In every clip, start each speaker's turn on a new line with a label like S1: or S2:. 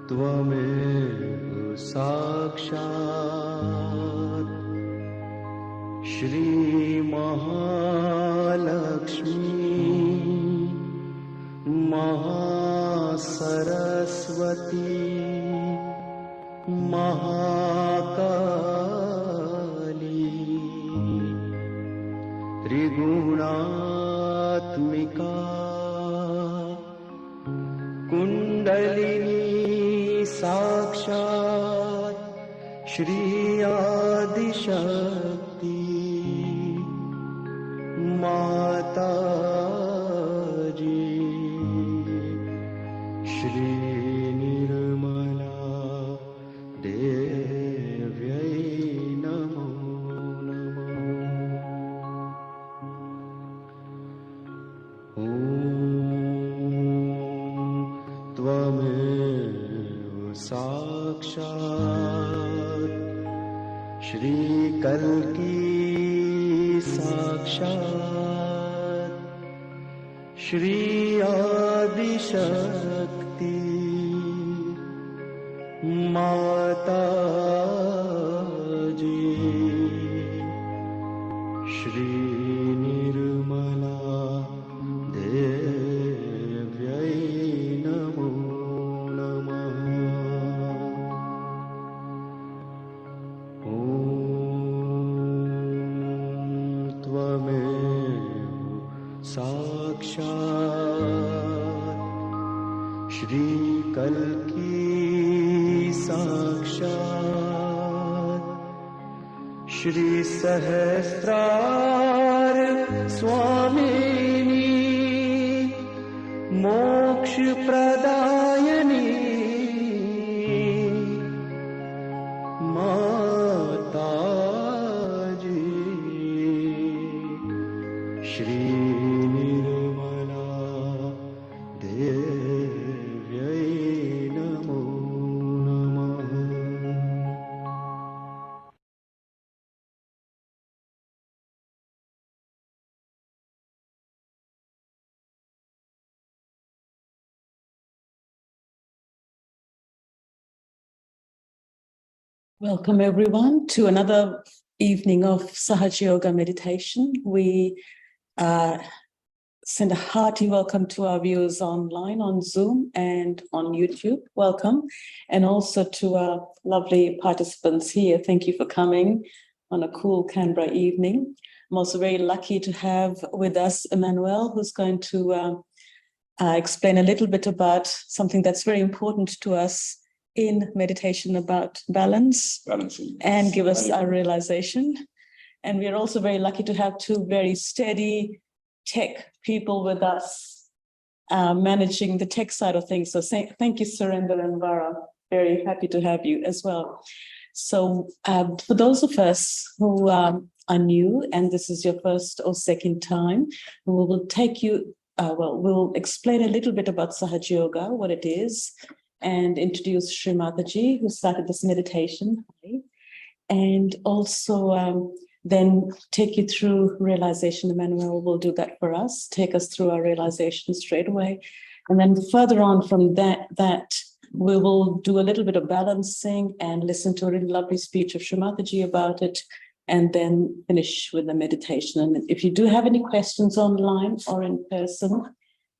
S1: Tvameva sakshat Shri Mahalakshmi Mahasaraswati Mahakali Trigunatmika Kundalini Sakshat Shri Adi Shakti Mataji Shri Nirmala Devyai Namo Namo Om Tvameva Sakshat Shri Kalki Sakshat Shri Adi Shakti Mataji Shri Nirmala Devyai Namo Namah Om Tvameva Sakshat Shri Kalki Sakshat Shri Sahasrar Swamini Moksha Pradayani Mataji Shri Nirmala Devyai Namo Namah
S2: Welcome everyone to another evening of Sahaja Yoga Meditation. We send a hearty welcome to our viewers online on Zoom and on YouTube. Welcome. And also to our lovely participants here. Thank you for coming on a cool Canberra evening. I'm also very lucky to have with us Emmanuel, who's going to explain a little bit about something that's very important to us in meditation, about balancing and give us our realization. And we're also very lucky to have two very steady tech people with us managing the tech side of things. So thank you, Surinder and Vara. Very happy to have you as well. So for those of us who are new and this is your first or second time, we will take you, we'll explain a little bit about Sahaja Yoga, what it is, and introduce Shri Mataji, who started this meditation. And also then take you through realization. Emmanuel will do that for us, take us through our realization straight away. And then further on from that we will do a little bit of balancing and listen to a really lovely speech of Shri Mataji about it, and then finish with the meditation. And if you do have any questions online or in person,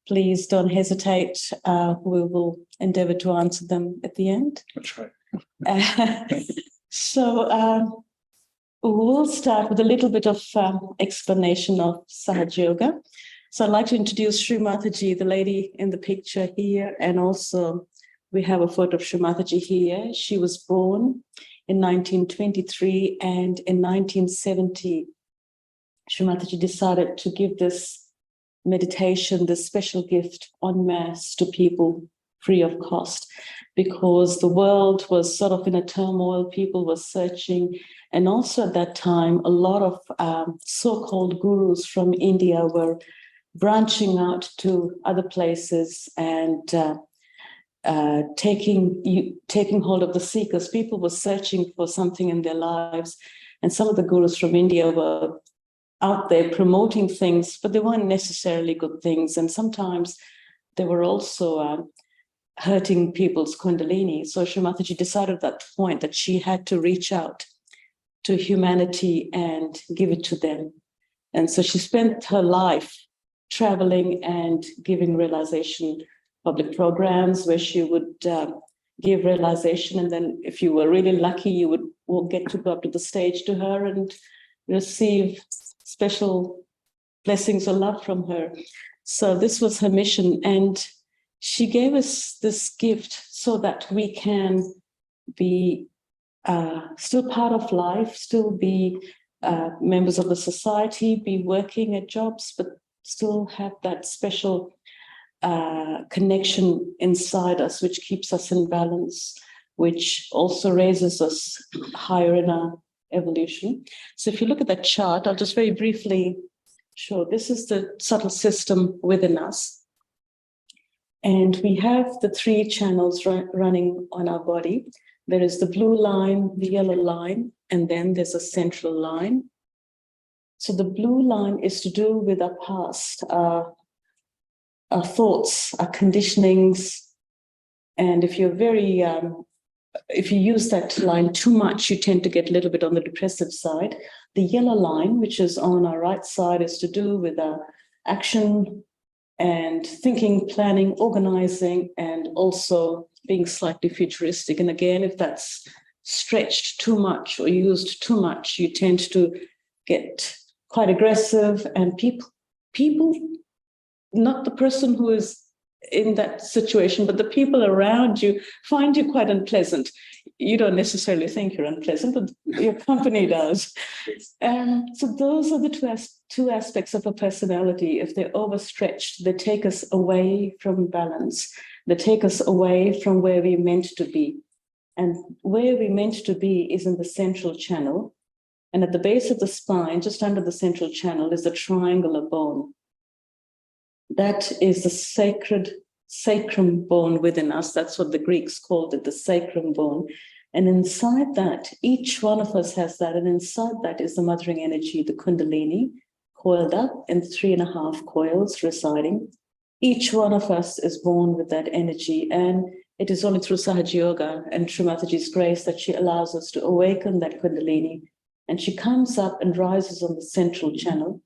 S2: please don't hesitate. We will endeavor to answer them at the end.
S3: That's right.
S2: So we'll start with a little bit of explanation of Sahaja Yoga. So I'd like to introduce Shri Mataji, the lady in the picture here, and also we have a photo of Shri Mataji here. She was born in 1923, and in 1970, Shri Mataji decided to give this meditation, this special gift en masse to people free of cost, because the world was sort of in a turmoil, people were searching, and also at that time, a lot of so-called gurus from India were branching out to other places and taking hold of the seekers. People were searching for something in their lives, and some of the gurus from India were out there promoting things, but they weren't necessarily good things. And sometimes they were also hurting people's kundalini. So Shri Mataji decided at that point that she had to reach out to humanity and give it to them. And so she spent her life traveling and giving realization public programs where she would give realization. And then if you were really lucky, you would get to go up to the stage to her and receive special blessings or love from her. So this was her mission. And she gave us this gift so that we can be still part of life, still be members of the society, be working at jobs, but still have that special connection inside us, which keeps us in balance, which also raises us higher in our evolution. So if you look at that chart, I'll just very briefly show. This is the subtle system within us. And we have the three channels running on our body. There is the blue line, the yellow line, and then there's a central line. So the blue line is to do with our past, our thoughts, our conditionings. And if you're if you use that line too much, you tend to get a little bit on the depressive side. The yellow line, which is on our right side, is to do with our action and thinking, planning, organizing, and also being slightly futuristic. And again, if that's stretched too much or used too much, you tend to get quite aggressive, and people, not the person who is in that situation, but the people around you find you quite unpleasant. You don't necessarily think you're unpleasant, but your company does. So those are the two aspects of a personality. If they're overstretched, they take us away from balance. They take us away from where we're meant to be. And where we're meant to be is in the central channel. And at the base of the spine, just under the central channel, is the triangular bone. That is the sacrum bone within us. That's what the Greeks called it, the sacrum bone. And inside that, each one of us has that. And inside that is the mothering energy, the kundalini, coiled up in 3.5 coils residing. Each one of us is born with that energy. And it is only through Sahaja Yoga and Shri Mataji's grace that she allows us to awaken that kundalini. And she comes up and rises on the central channel.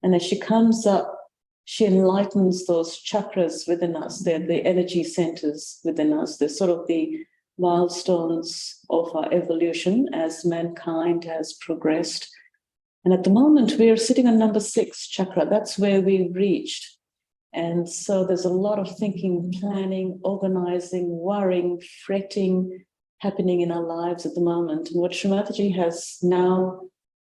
S2: And as she comes up, she enlightens those chakras within us. They're the energy centers within us. They're sort of the milestones of our evolution as mankind has progressed. And at the moment, we're sitting on number 6 chakra. That's where we've reached. And so there's a lot of thinking, planning, organizing, worrying, fretting happening in our lives at the moment. And what Shri Mataji has now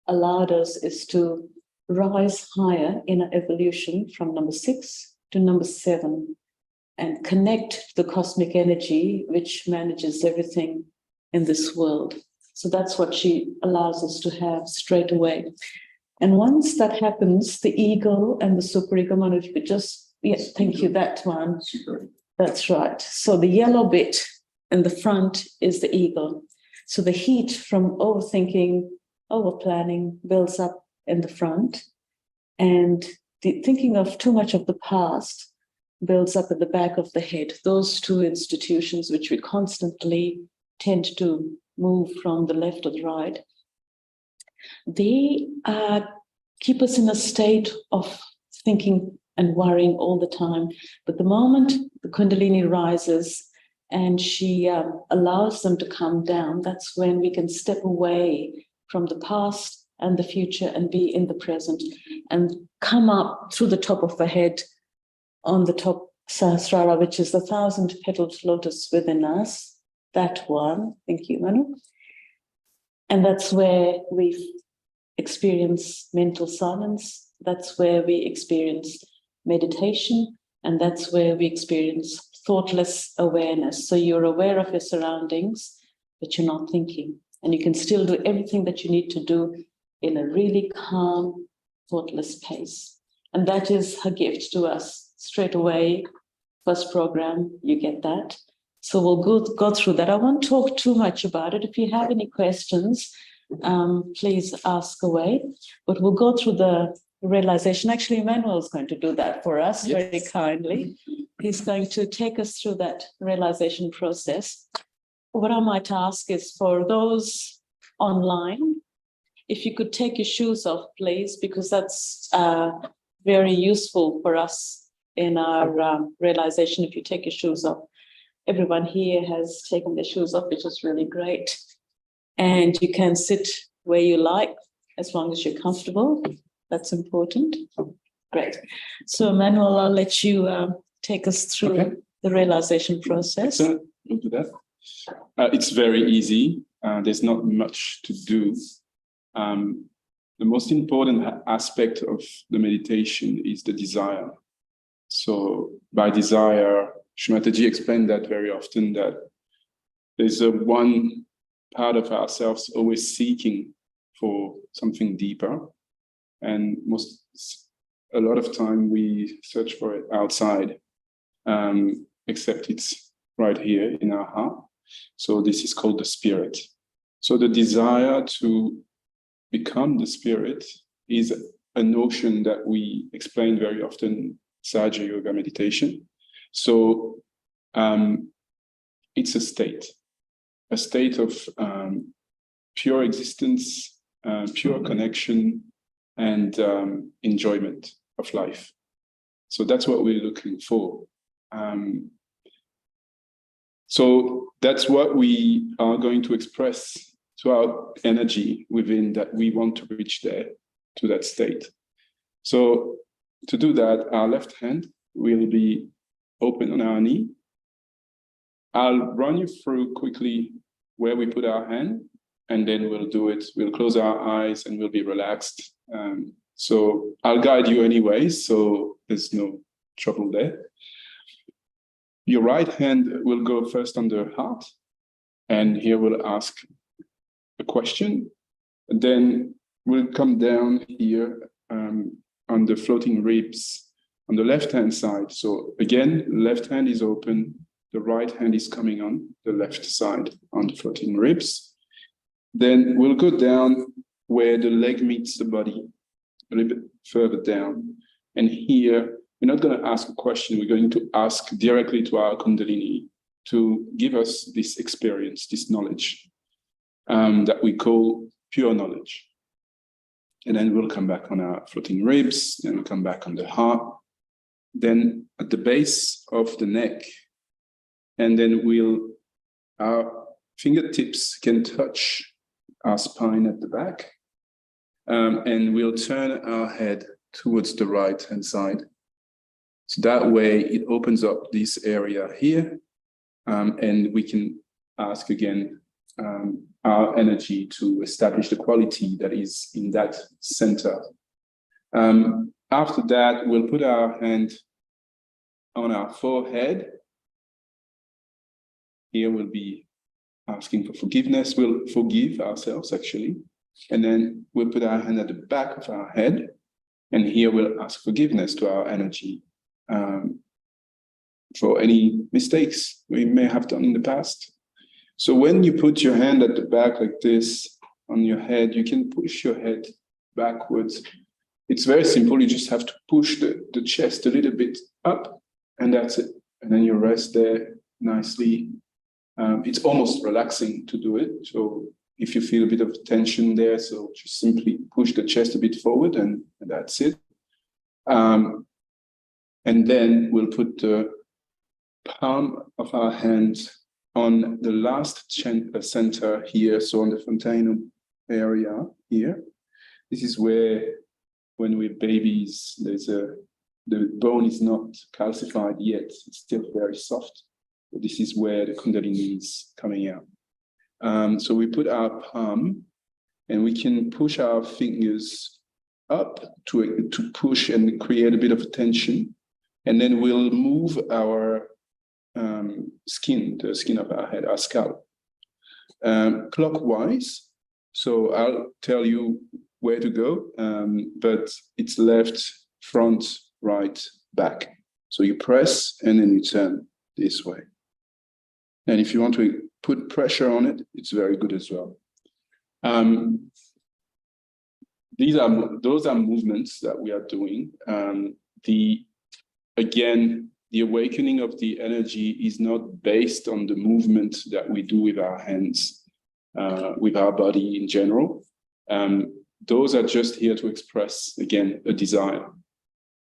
S2: allowed us is to rise higher in our evolution from number 6 to number 7 and connect to the cosmic energy which manages everything in this world. So that's what she allows us to have straight away. And once that happens, the ego and the superego, Manu, if you could just, yes, thank you, that one. That's right. So the yellow bit in the front is the ego. So the heat from overthinking, overplanning builds up in the front, and the thinking of too much of the past builds up at the back of the head. Those two institutions, which we constantly tend to move from the left or the right, they keep us in a state of thinking and worrying all the time. But the moment the Kundalini rises and she allows them to come down, that's when we can step away from the past and the future and be in the present and come up through the top of the head on the top Sahasrara, which is the 1,000-petaled lotus within us. That one. Thank you, Manu. And that's where we experience mental silence. That's where we experience meditation. And that's where we experience thoughtless awareness. So you're aware of your surroundings, but you're not thinking. And you can still do everything that you need to do in a really calm, thoughtless pace. And that is her gift to us straight away. First program, you get that. So we'll go through that. I won't talk too much about it. If you have any questions, please ask away. But we'll go through the realization. Actually, Emmanuel is going to do that for us very kindly. He's going to take us through that realization process. What I might ask is for those online, if you could take your shoes off, please, because that's very useful for us in our realization. If you take your shoes off, everyone here has taken their shoes off, which is really great. And you can sit where you like, as long as you're comfortable. That's important. Great. So, Emmanuel, I'll let you take us through the realization process.
S3: Excellent. We'll do that. It's very easy. There's not much to do. The most important aspect of the meditation is the desire. So by desire, Shri Mataji explained that very often, that there's one part of ourselves always seeking for something deeper. And a lot of time we search for it outside, except it's right here in our heart. So this is called the spirit. So the desire to become the spirit is a notion that we explain very often in Sahaja Yoga Meditation. So it's a state of pure existence, pure connection, and enjoyment of life. So that's what we're looking for. So that's what we are going to express to our energy within, that we want to reach there, to that state. So to do that, our left hand will be open on our knee. I'll run you through quickly where we put our hand, and then we'll do it. We'll close our eyes and we'll be relaxed. So I'll guide you anyway, so there's no trouble there. Your right hand will go first on the heart, and here we'll ask a question. And then we'll come down here on the floating ribs on the left-hand side. So again, left hand is open, the right hand is coming on the left side on the floating ribs. Then we'll go down where the leg meets the body, a little bit further down. And here, we're not going to ask a question, we're going to ask directly to our Kundalini to give us this experience, this knowledge that we call pure knowledge. And then we'll come back on our floating ribs, then we'll come back on the heart, then at the base of the neck, and then our fingertips can touch our spine at the back, and we'll turn our head towards the right-hand side. So that way it opens up this area here, and we can ask again our energy to establish the quality that is in that center. After that, we'll put our hand on our forehead. Here we'll be asking for forgiveness. We'll forgive ourselves, actually. And then we'll put our hand at the back of our head. And here we'll ask forgiveness to our energy for any mistakes we may have done in the past. So when you put your hand at the back like this on your head, you can push your head backwards. It's very simple. You just have to push the chest a little bit up, and that's it. And then you rest there nicely. It's almost relaxing to do it. So if you feel a bit of tension there, so just simply push the chest a bit forward, and that's it. And then we'll put the palm of our hands on the last center here, so on the fontanum area here. This is where, when we're babies, the bone is not calcified yet. It's still very soft. This is where the Kundalini is coming out. So we put our palm, and we can push our fingers up to push and create a bit of tension. And then we'll move our skin, the skin of our head, our scalp, clockwise. So I'll tell you where to go, but it's left, front, right, back. So you press, and then you turn this way. And if you want to put pressure on it, it's very good as well. Those are movements that we are doing. The awakening of the energy is not based on the movement that we do with our hands, with our body in general. Those are just here to express, again, a desire.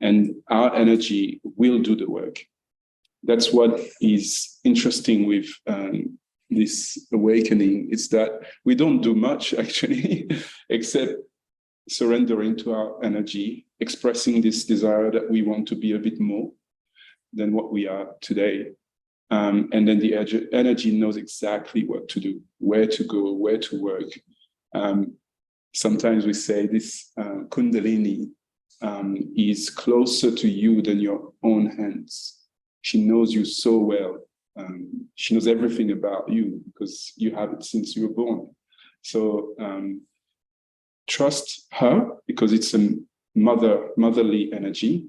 S3: And our energy will do the work. That's what is interesting with this awakening. It's that we don't do much, actually, except surrendering to our energy, expressing this desire that we want to be a bit more than what we are today. And then the energy knows exactly what to do, where to go, where to work. Sometimes we say this Kundalini is closer to you than your own hands. She knows you so well. She knows everything about you because you have it since you were born. So trust her because it's a motherly energy.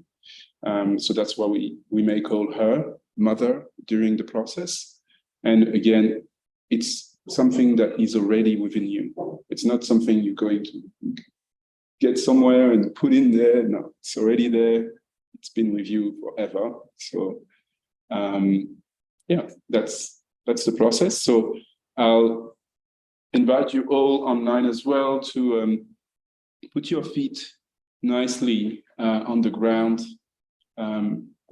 S3: So that's why we may call her mother during the process. And again, it's something that is already within you. It's not something you're going to get somewhere and put in there. No, it's already there. It's been with you forever. So yeah, that's the process. So I'll invite you all online as well to put your feet nicely on the ground.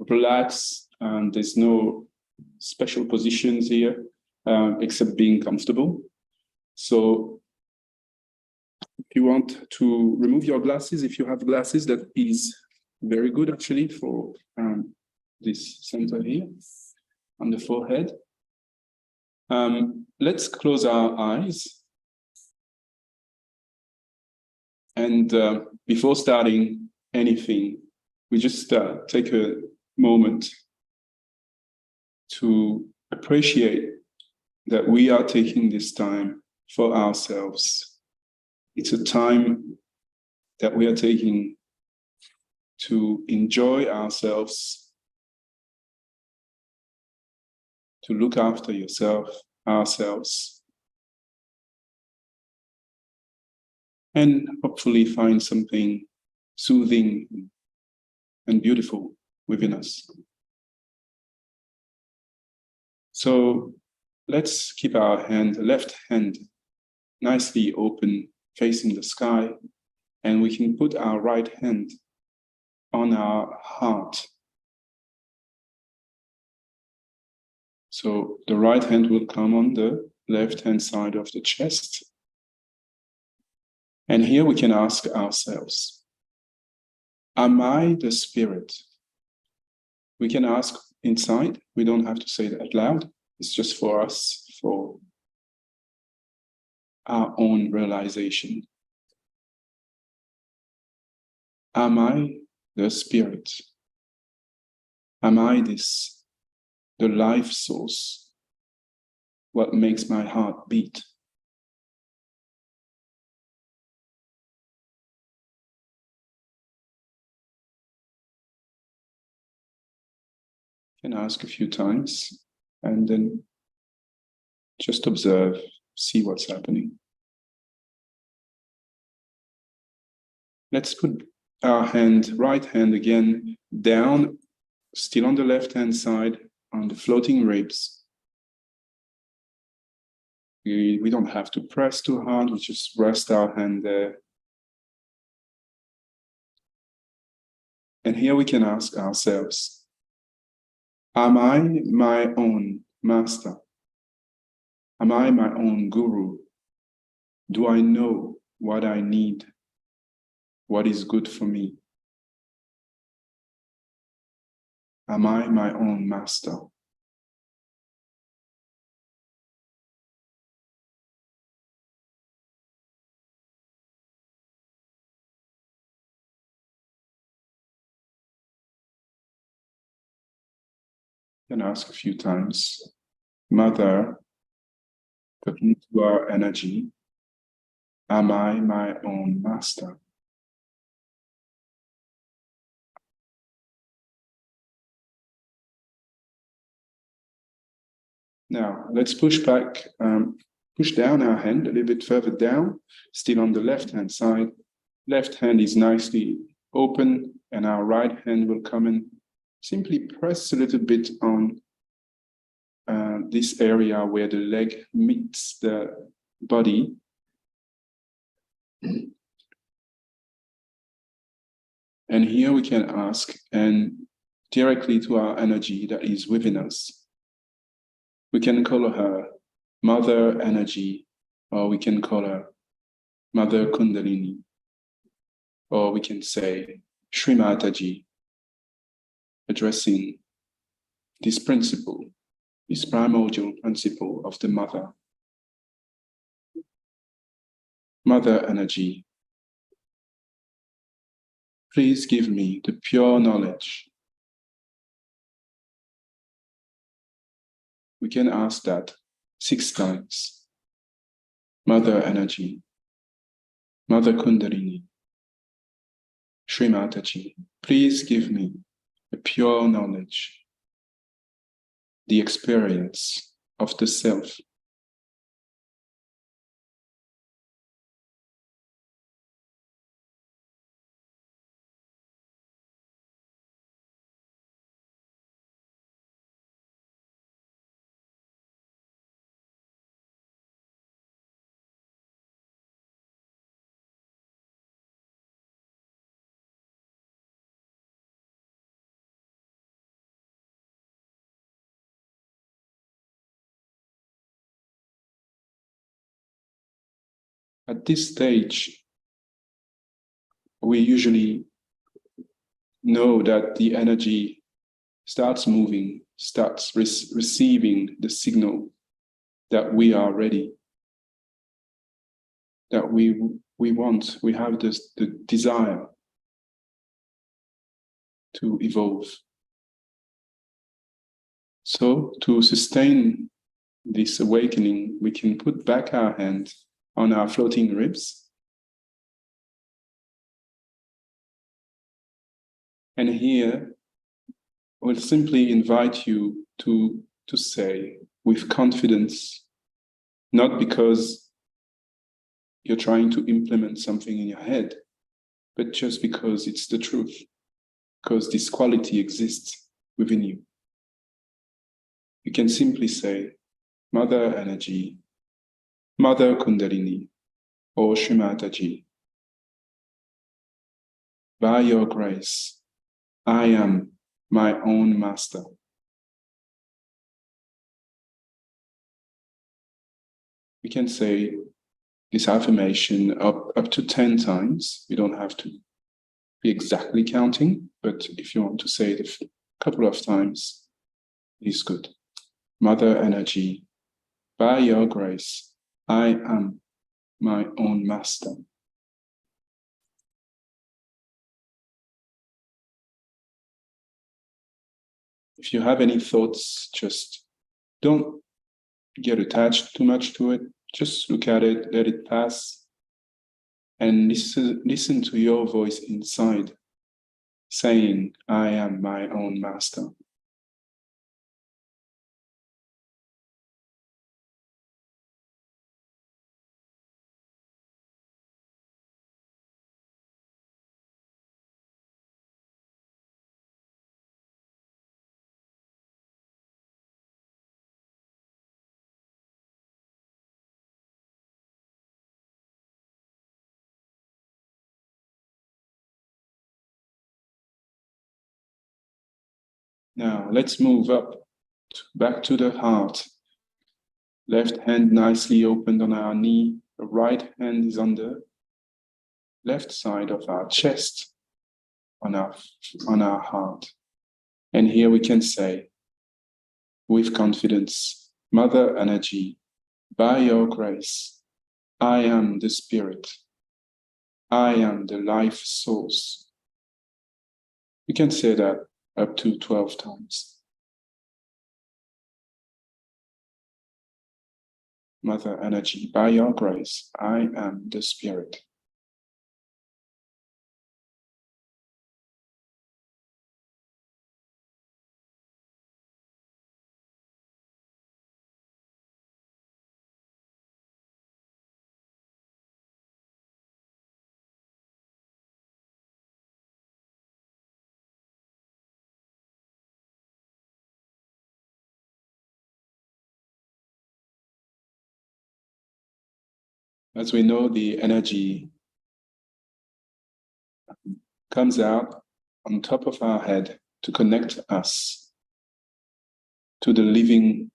S3: Relax. There's no special positions here except being comfortable. So if you want to remove your glasses, if you have glasses, that is very good actually for this center here on the forehead. Let's close our eyes. And before starting anything, we just take a moment to appreciate that we are taking this time for ourselves. It's a time that we are taking to enjoy ourselves, to look after ourselves, and hopefully find something soothing and beautiful within us. So let's keep our left hand nicely open, facing the sky, and we can put our right hand on our heart. So the right hand will come on the left-hand side of the chest. And here we can ask ourselves, am I the spirit? We can ask inside. We don't have to say that out loud. It's just for us, for our own realization. Am I the spirit? Am I the life source? What makes my heart beat? You can ask a few times and then just observe, see what's happening. Let's put our right hand again down, still on the left-hand side, on the floating ribs. We don't have to press too hard, we just rest our hand there. And here we can ask ourselves, am I my own master? Am I my own guru? Do I know what I need? What is good for me? Am I my own master? You can ask a few times, Mother, talking to our energy, am I my own master? Now, let's push down our hand a little bit further down, still on the left-hand side. Left hand is nicely open, and our right hand will come and simply press a little bit on this area where the leg meets the body. And here we can ask, and directly to our energy that is within us. We can call her Mother Energy, or we can call her Mother Kundalini, or we can say Shri Mataji, addressing this principle, this primordial principle of the Mother. Mother Energy, please give me the pure knowledge. We can ask that 6 times. Mother Energy, Mother Kundalini, Shri Mataji, please give me the pure knowledge, the experience of the self. At this stage, we usually know that the energy starts moving, starts receiving the signal that we are ready, that we want, we have the desire to evolve. So to sustain this awakening, we can put back our hand on our floating ribs. And here, we'll simply invite you to say with confidence, not because you're trying to implement something in your head, but just because it's the truth, because this quality exists within you. You can simply say, Mother Energy, Mother Kundalini, or Shri Mataji, by your grace, I am my own master. We can say this affirmation up to 10 times. We don't have to be exactly counting, but if you want to say it a couple of times, it's good. Mother Energy, by your grace, I am my own master. If you have any thoughts, just don't get attached too much to it. Just look at it, let it pass, and listen to your voice inside saying, I am my own master. Now let's move up, back to the heart. Left hand nicely opened on our knee. The right hand is on the left side of our chest, on our heart. And here we can say, with confidence, Mother Energy, by your grace, I am the spirit. I am the life source. You can say that up to 12 times. Mother Energy, by your grace, I am the spirit. As we know, the energy comes out on top of our head to connect us to the living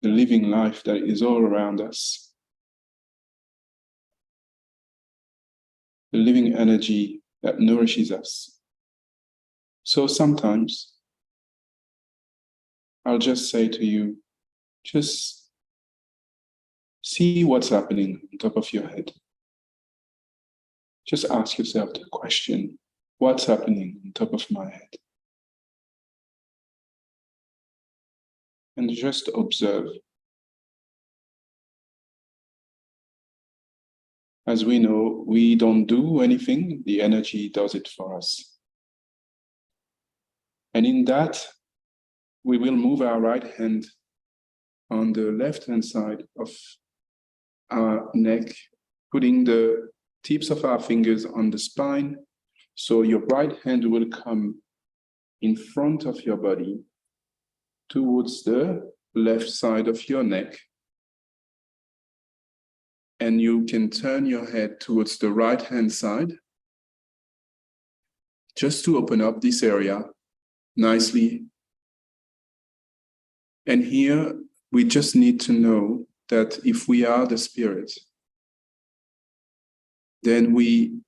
S3: life that is all around us. The living energy that nourishes us. So sometimes I'll just say to you, just see what's happening on top of your head. Just ask yourself the question, what's happening on top of my head? And just observe. As we know, we don't do anything, the energy does it for us. And in that, we will move our right hand on the left-hand side of our neck, putting the tips of our fingers on the spine. So your right hand will come in front of your body towards the left side of your neck. And you can turn your head towards the right-hand side, just to open up this area nicely. And here, we just need to know that if we are the spirit, then we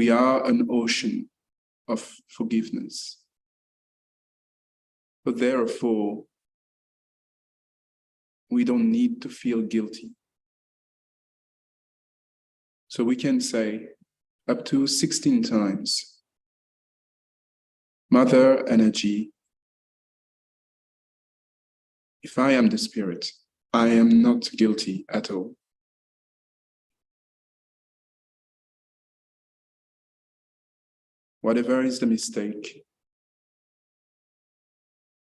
S3: are an ocean of forgiveness. But therefore, we don't need to feel guilty. So we can say up to 16 times, Mother Energy, if I am the spirit, I am not guilty at all. Whatever is the mistake,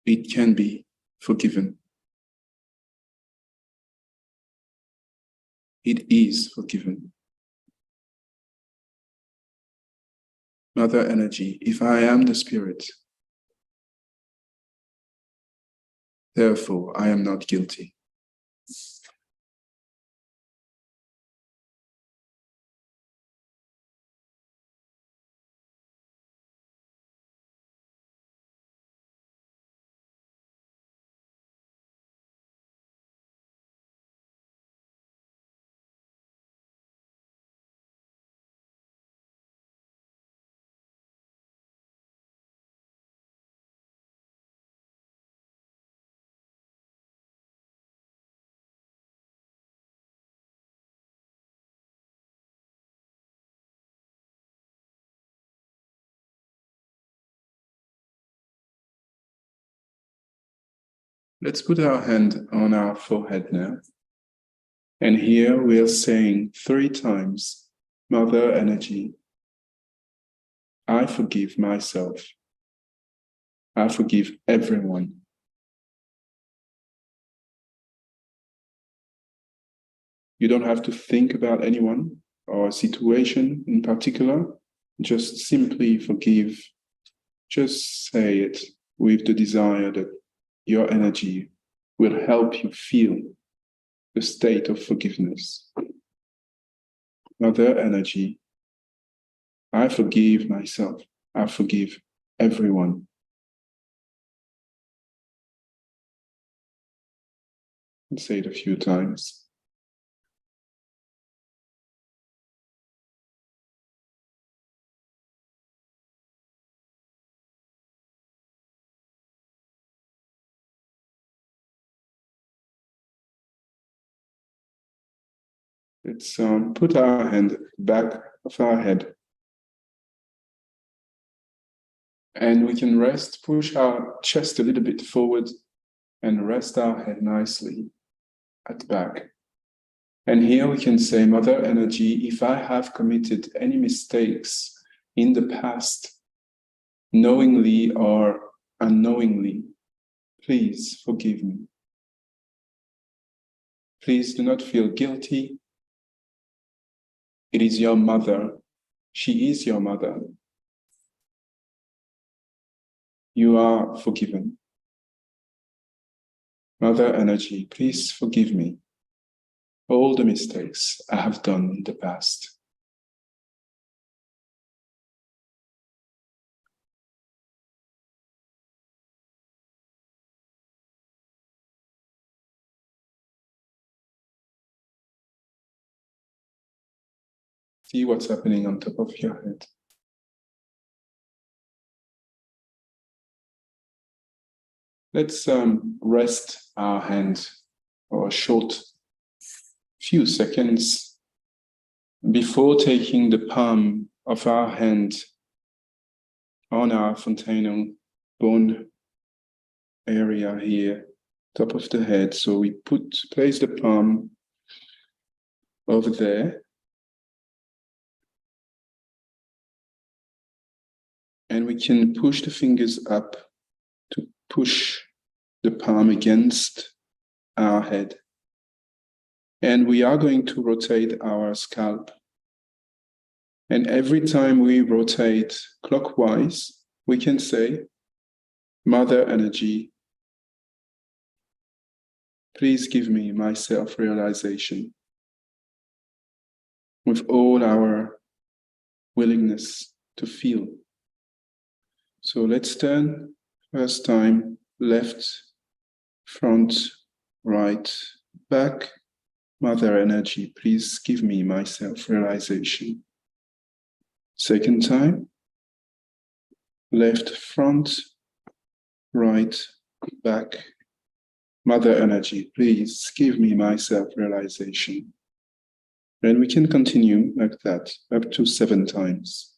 S3: it can be forgiven. It is forgiven. Mother Energy, if I am the spirit, therefore I am not guilty. Let's put our hand on our forehead now. And here we are saying 3 times, Mother Energy, I forgive myself. I forgive everyone. You don't have to think about anyone or a situation in particular. Just simply forgive. Just say it with the desire that your energy will help you feel the state of forgiveness. Mother Energy, I forgive myself. I forgive everyone. And say it a few times. Let's put our hand back of our head. And we can rest, push our chest a little bit forward and rest our head nicely at the back. And here we can say, Mother Energy, if I have committed any mistakes in the past, knowingly or unknowingly, please forgive me. Please do not feel guilty. It is your mother. She is your mother. You are forgiven. Mother Energy, please forgive me. all the mistakes I have done in the past. See what's happening on top of your head. Let's rest our hand for a short few seconds before taking the palm of our hand on our fontanel bone area here, top of the head. So we place the palm over there. And we can push the fingers up to push the palm against our head. And we are going to rotate our scalp. And every time we rotate clockwise, we can say, Mother Energy, please give me my self-realization with all our willingness to feel. So let's turn first time, left, front, right, back. Mother Energy, please give me my self-realization. Second time, left, front, right, back. Mother Energy, please give me my self-realization. Then we can continue like that, up to 7 times.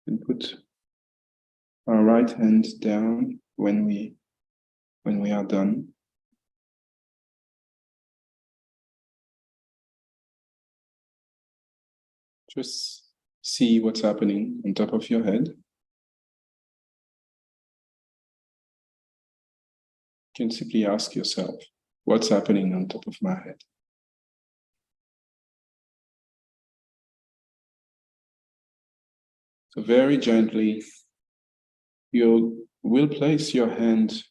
S3: And put our right hand down when we are done. Just see what's happening on top of your head. You can simply ask yourself, what's happening on top of my head? So very gently, you will place your hand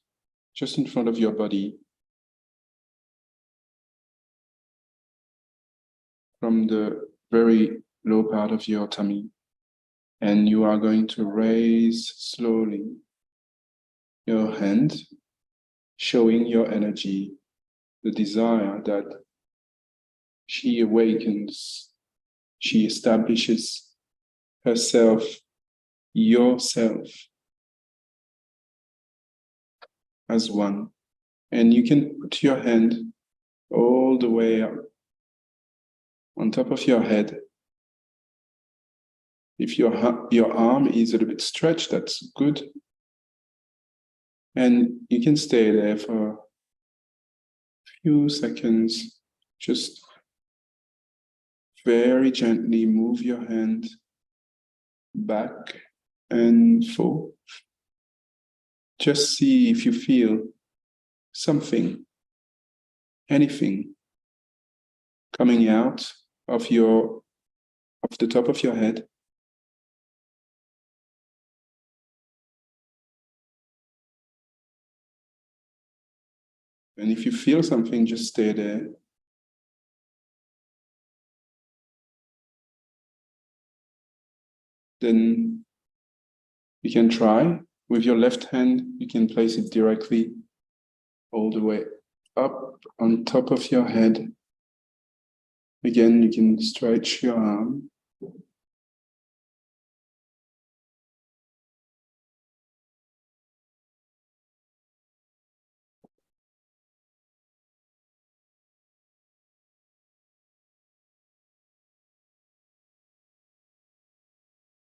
S3: just in front of your body from the very low part of your tummy. And you are going to raise slowly your hand, showing your energy, the desire that she awakens, she establishes herself, yourself, as one. And you can put your hand all the way up on top of your head. If your arm is a little bit stretched, that's good. And you can stay there for a few seconds. Just very gently move your hand back and forth. Just see if you feel something, anything coming out of the top of your head. And if you feel something, just stay there. Then you can try. With your left hand, you can place it directly all the way up on top of your head. Again, you can stretch your arm.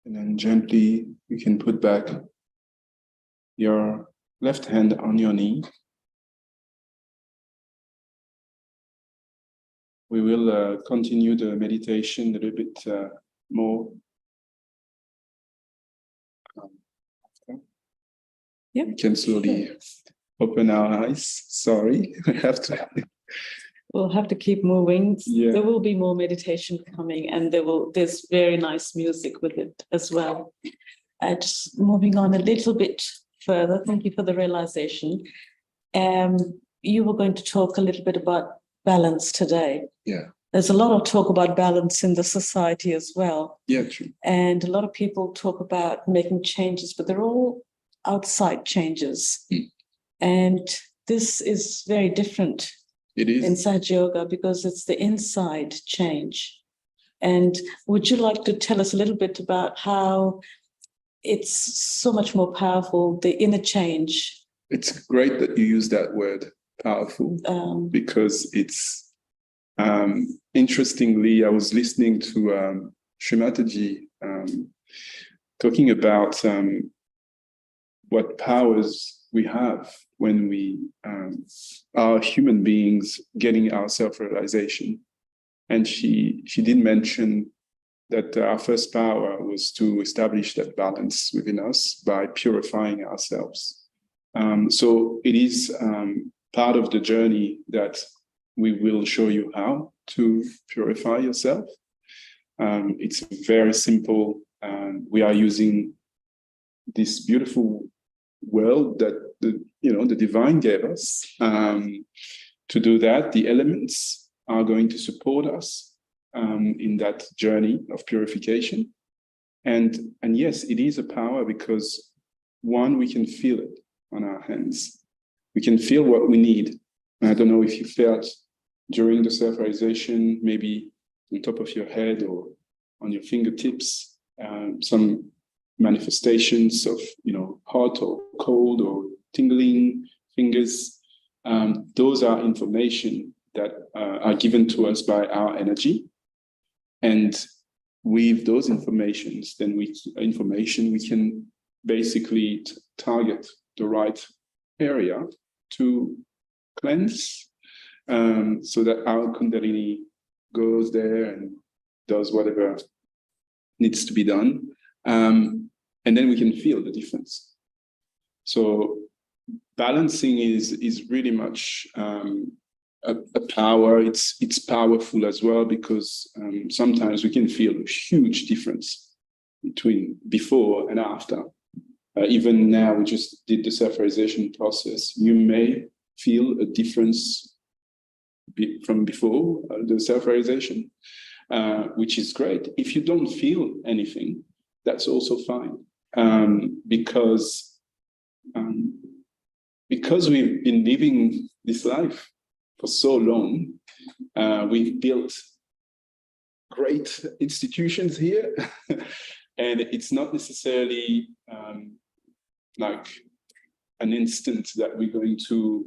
S3: And then gently, you can put back your left hand on your knee. We will continue the meditation a little bit more.
S2: Yep.
S3: We can slowly open our eyes. Sorry, I have to.
S2: We'll have to keep moving.
S3: Yeah.
S2: There will be more meditation coming, and there's very nice music with it as well. Just moving on a little bit further. Thank you for the realization. You were going to talk a little bit about balance today.
S3: Yeah.
S2: There's a lot of talk about balance in the society as well.
S3: Yeah, true.
S2: And a lot of people talk about making changes, but they're all outside changes. And this is very different.
S3: It is.
S2: In Sahaja Yoga, because it's the inside change. And would you like to tell us a little bit about how it's so much more powerful, the inner change?
S3: It's great that you use that word, powerful, because it's, interestingly, I was listening to Shri Mataji talking about what powers we have when we are human beings getting our self-realization. And she did mention that our first power was to establish that balance within us by purifying ourselves. So it is part of the journey that we will show you how to purify yourself. It's very simple. We are using this beautiful world that the divine gave us to do that. The elements are going to support us in that journey of purification. And yes, it is a power because, one, we can feel it on our hands. We can feel what we need. I don't know if you felt during the self-realization, maybe on top of your head or on your fingertips, some manifestations of, hot or cold or tingling fingers. Those are information that are given to us by our energy. And with those informations, we can basically target the right area to cleanse, so that our Kundalini goes there and does whatever needs to be done. And then we can feel the difference. So balancing is really much a power. It's powerful as well because sometimes we can feel a huge difference between before and after. Even now, we just did the self-realization process. You may feel a difference from before the self-realization, which is great. If you don't feel anything, that's also fine, because we've been living this life for so long. We've built great institutions here, and it's not necessarily like an instant that we're going to,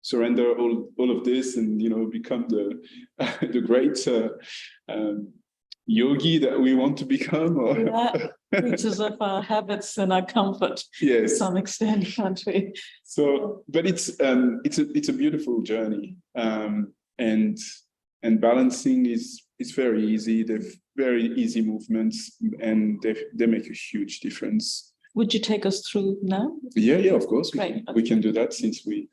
S3: surrender all of this and become the great yogi that we want to become, or
S2: creatures of our habits and our comfort.
S3: Yes.
S2: To some extent, can't we?
S3: So, but it's a beautiful journey, and balancing is very easy. They're very easy movements, and they make a huge difference.
S2: Would you take us through now?
S3: Yeah, of course.
S2: Great.
S3: We can do that. Since we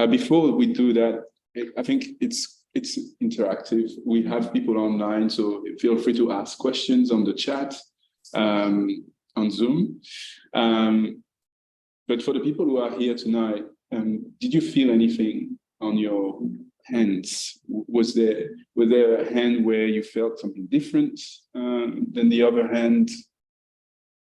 S3: before we do that, I think it's interactive. We have people online, so feel free to ask questions on the chat, on Zoom. But for the people who are here tonight, did you feel anything on your hands? Was there a hand where you felt something different than the other hand?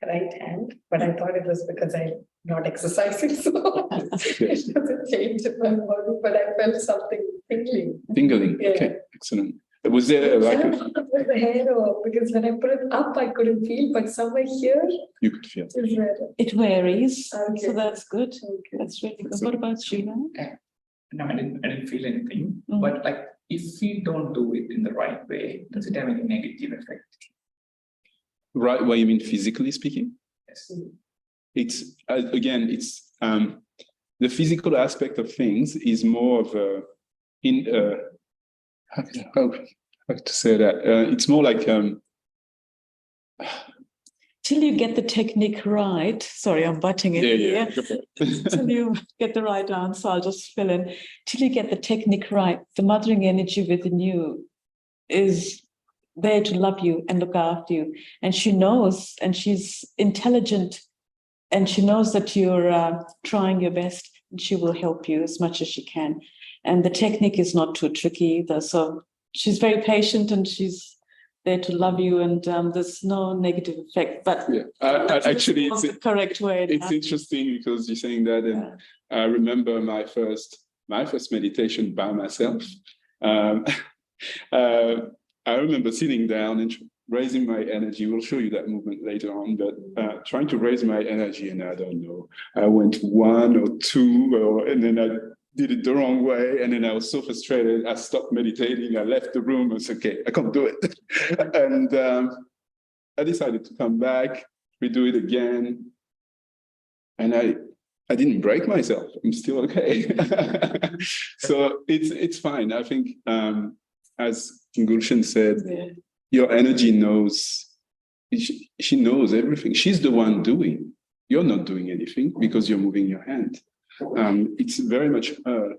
S4: Right hand, but I thought it was because I'm not exercising, so it doesn't change in my body, but I felt something tingling.
S3: Tingling,
S4: Yeah.
S3: Okay, excellent. Was there
S4: I don't know if it was the hair or because when I put it up, I couldn't feel, but somewhere here
S3: you could feel?
S4: is where
S2: It varies,
S4: Okay.
S2: so that's good.
S4: Okay.
S2: That's really good. What about you now?
S5: No, I didn't feel anything.
S2: Mm.
S5: But like, if we don't do it in the right way, does it have any negative effect?
S3: Right, what you mean physically speaking?
S5: Yes.
S3: It's again, it's the physical aspect of things is more of a how to say that? It's more like
S2: till you get the technique right. Sorry, I'm butting in here. Till you get the right answer, I'll just fill in. Till you get the technique right, the mothering energy within you is there to love you and look after you. And she knows, and she's intelligent, and she knows that you're trying your best, and she will help you as much as she can. And the technique is not too tricky either. So she's very patient, and she's there to love you, and there's no negative effect. But
S3: actually, it's
S2: the correct way.
S3: It's interesting because you're saying that, and I remember my first meditation by myself. I remember sitting down and raising my energy. We'll show you that movement later on, but trying to raise my energy, and I don't know, I went 1 or 2, and then I did it the wrong way, and then I was so frustrated, I stopped meditating, I left the room, I said, okay, I can't do it. And I decided to come back, redo it again, and I didn't break myself. I'm still okay. So it's fine. I think, as Gulshan said, your energy knows, she knows everything. She's the one doing. You're not doing anything because you're moving your hand. It's very much her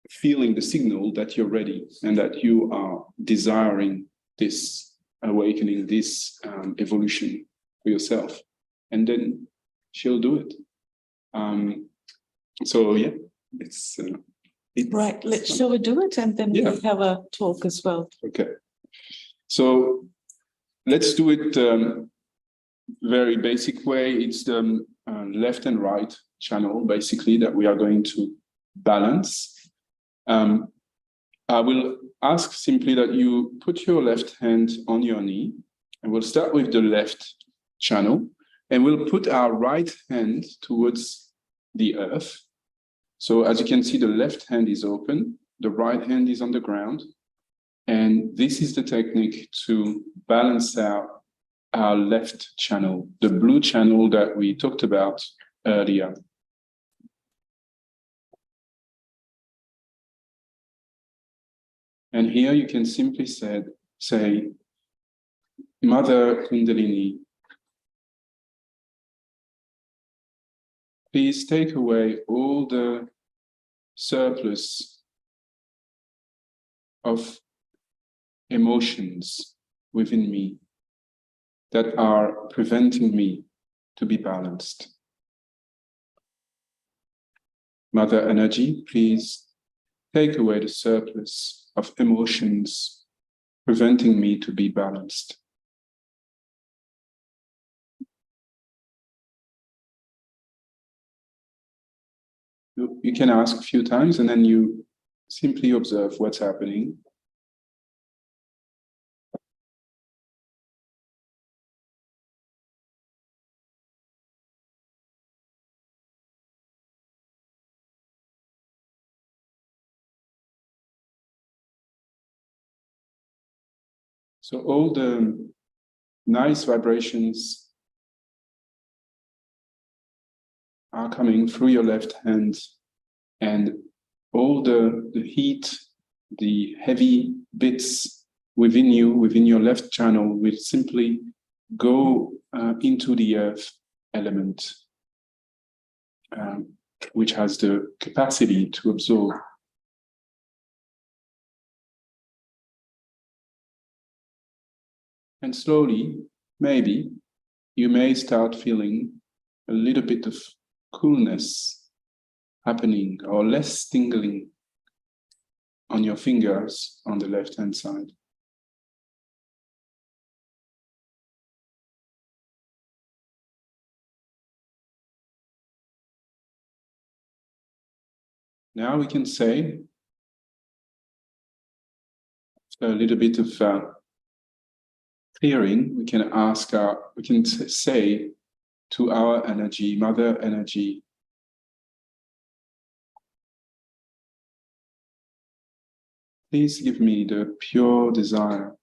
S3: feeling the signal that you're ready and that you are desiring this awakening, this evolution for yourself. And then she'll do it. So yeah, it's
S2: right. Shall we do it, and then we'll have a talk as well.
S3: Okay. So let's do it very basic way. It's the left and right channel, basically, that we are going to balance. I will ask simply that you put your left hand on your knee, and we'll start with the left channel, and we'll put our right hand towards the earth. So as you can see, the left hand is open, the right hand is on the ground, and this is the technique to balance out our left channel, the blue channel that we talked about earlier. And here you can simply say, Mother Kundalini, please take away all the surplus of emotions within me that are preventing me to be balanced. Mother Energy, please take away the surplus of emotions preventing me to be balanced. You can ask a few times, and then you simply observe what's happening. So all the nice vibrations are coming through your left hand, and all the heat, the heavy bits within you, within your left channel, will simply go into the earth element, which has the capacity to absorb. And slowly, maybe, you may start feeling a little bit of coolness happening, or less tingling on your fingers on the left-hand side. Now we can say, after a little bit of clearing, we can say to our energy, Mother Energy, please give me the pure desire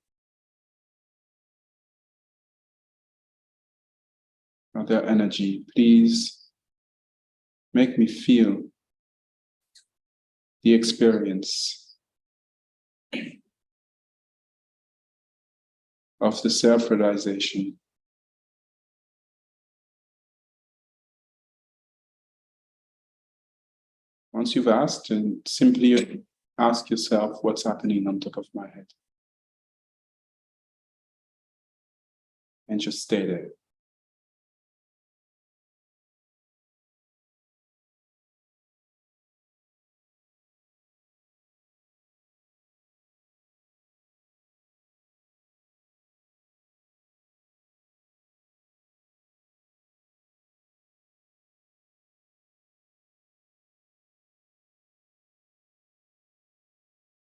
S3: Mother Energy, please make me feel the experience of the self-realization. Once you've asked, and simply ask yourself what's happening on top of my head. And just stay there.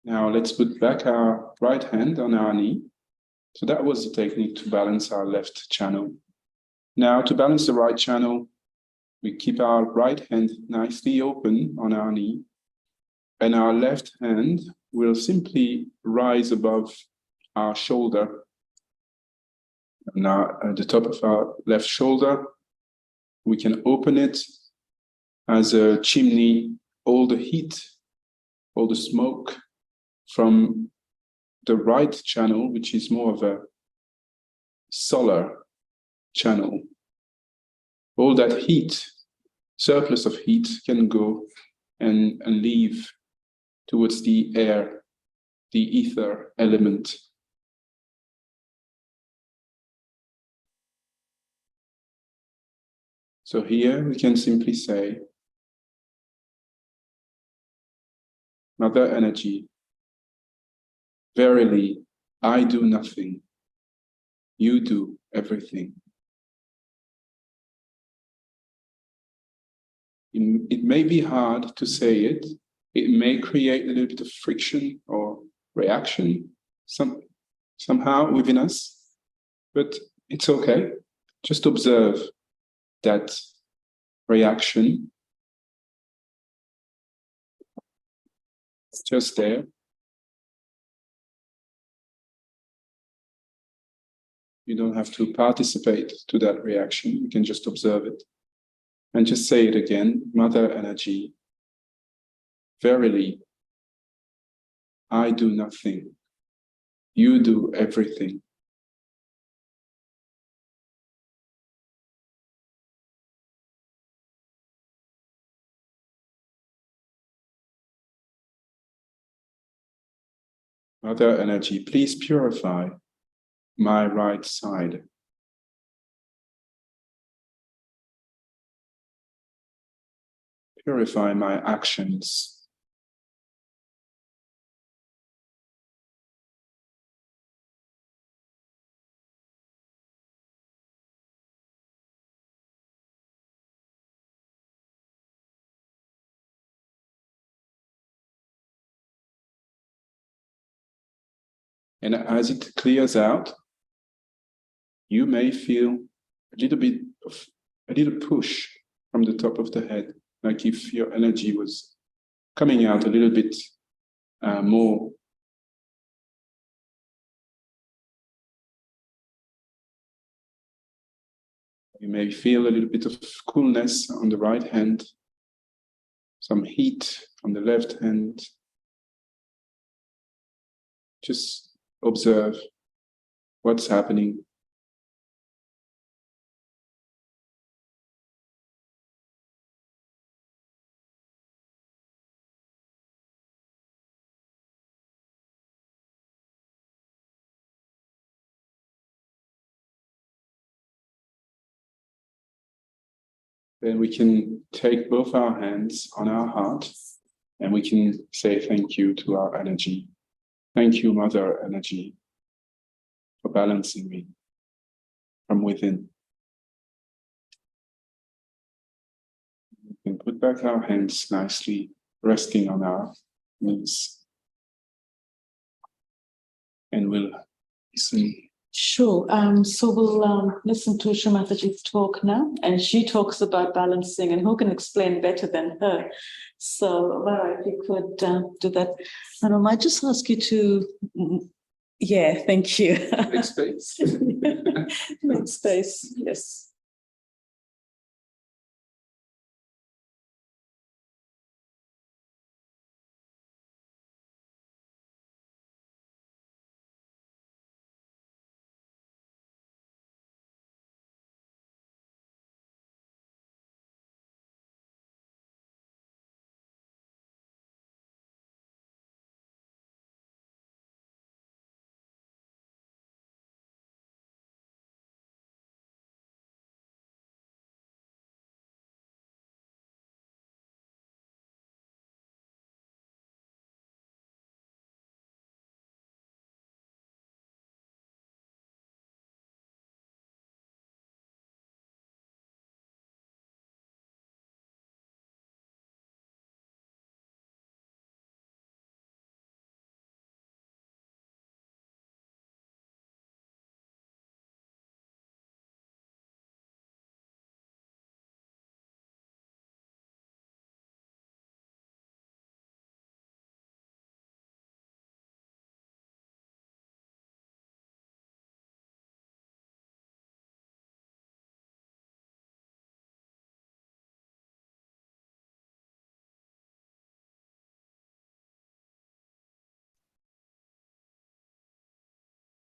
S3: Now let's put back our right hand on our knee. So that was the technique to balance our left channel. Now to balance the right channel, we keep our right hand nicely open on our knee, and our left hand will simply rise above our shoulder. Now at the top of our left shoulder, we can open it as a chimney, all the heat, all the smoke from the right channel, which is more of a solar channel. All that heat, surplus of heat, can go and leave towards the air, the ether element. So here we can simply say, Mother Energy, verily, I do nothing. You do everything. It may be hard to say it. It may create a little bit of friction or reaction somehow within us, but it's okay. Just observe that reaction. It's just there. You don't have to participate to that reaction. You can just observe it. And just say it again, Mother Energy, verily, I do nothing. You do everything. Mother Energy, please purify my right side. Purify my actions. And as it clears out, you may feel a little bit of a little push from the top of the head, like if your energy was coming out a little bit more. You may feel a little bit of coolness on the right hand, some heat on the left hand. Just observe what's happening. Then we can take both our hands on our heart and we can say thank you to our energy. Thank you, Mother Energy, for balancing me from within. We can put back our hands nicely, resting on our knees. And we'll listen.
S2: Sure. So we'll listen to Shri Mataji's talk now, and she talks about balancing, and who can explain better than her? So, Lara, if you could do that. And I might just ask you to, yeah, thank you.
S3: Make space.
S2: Make space, yes.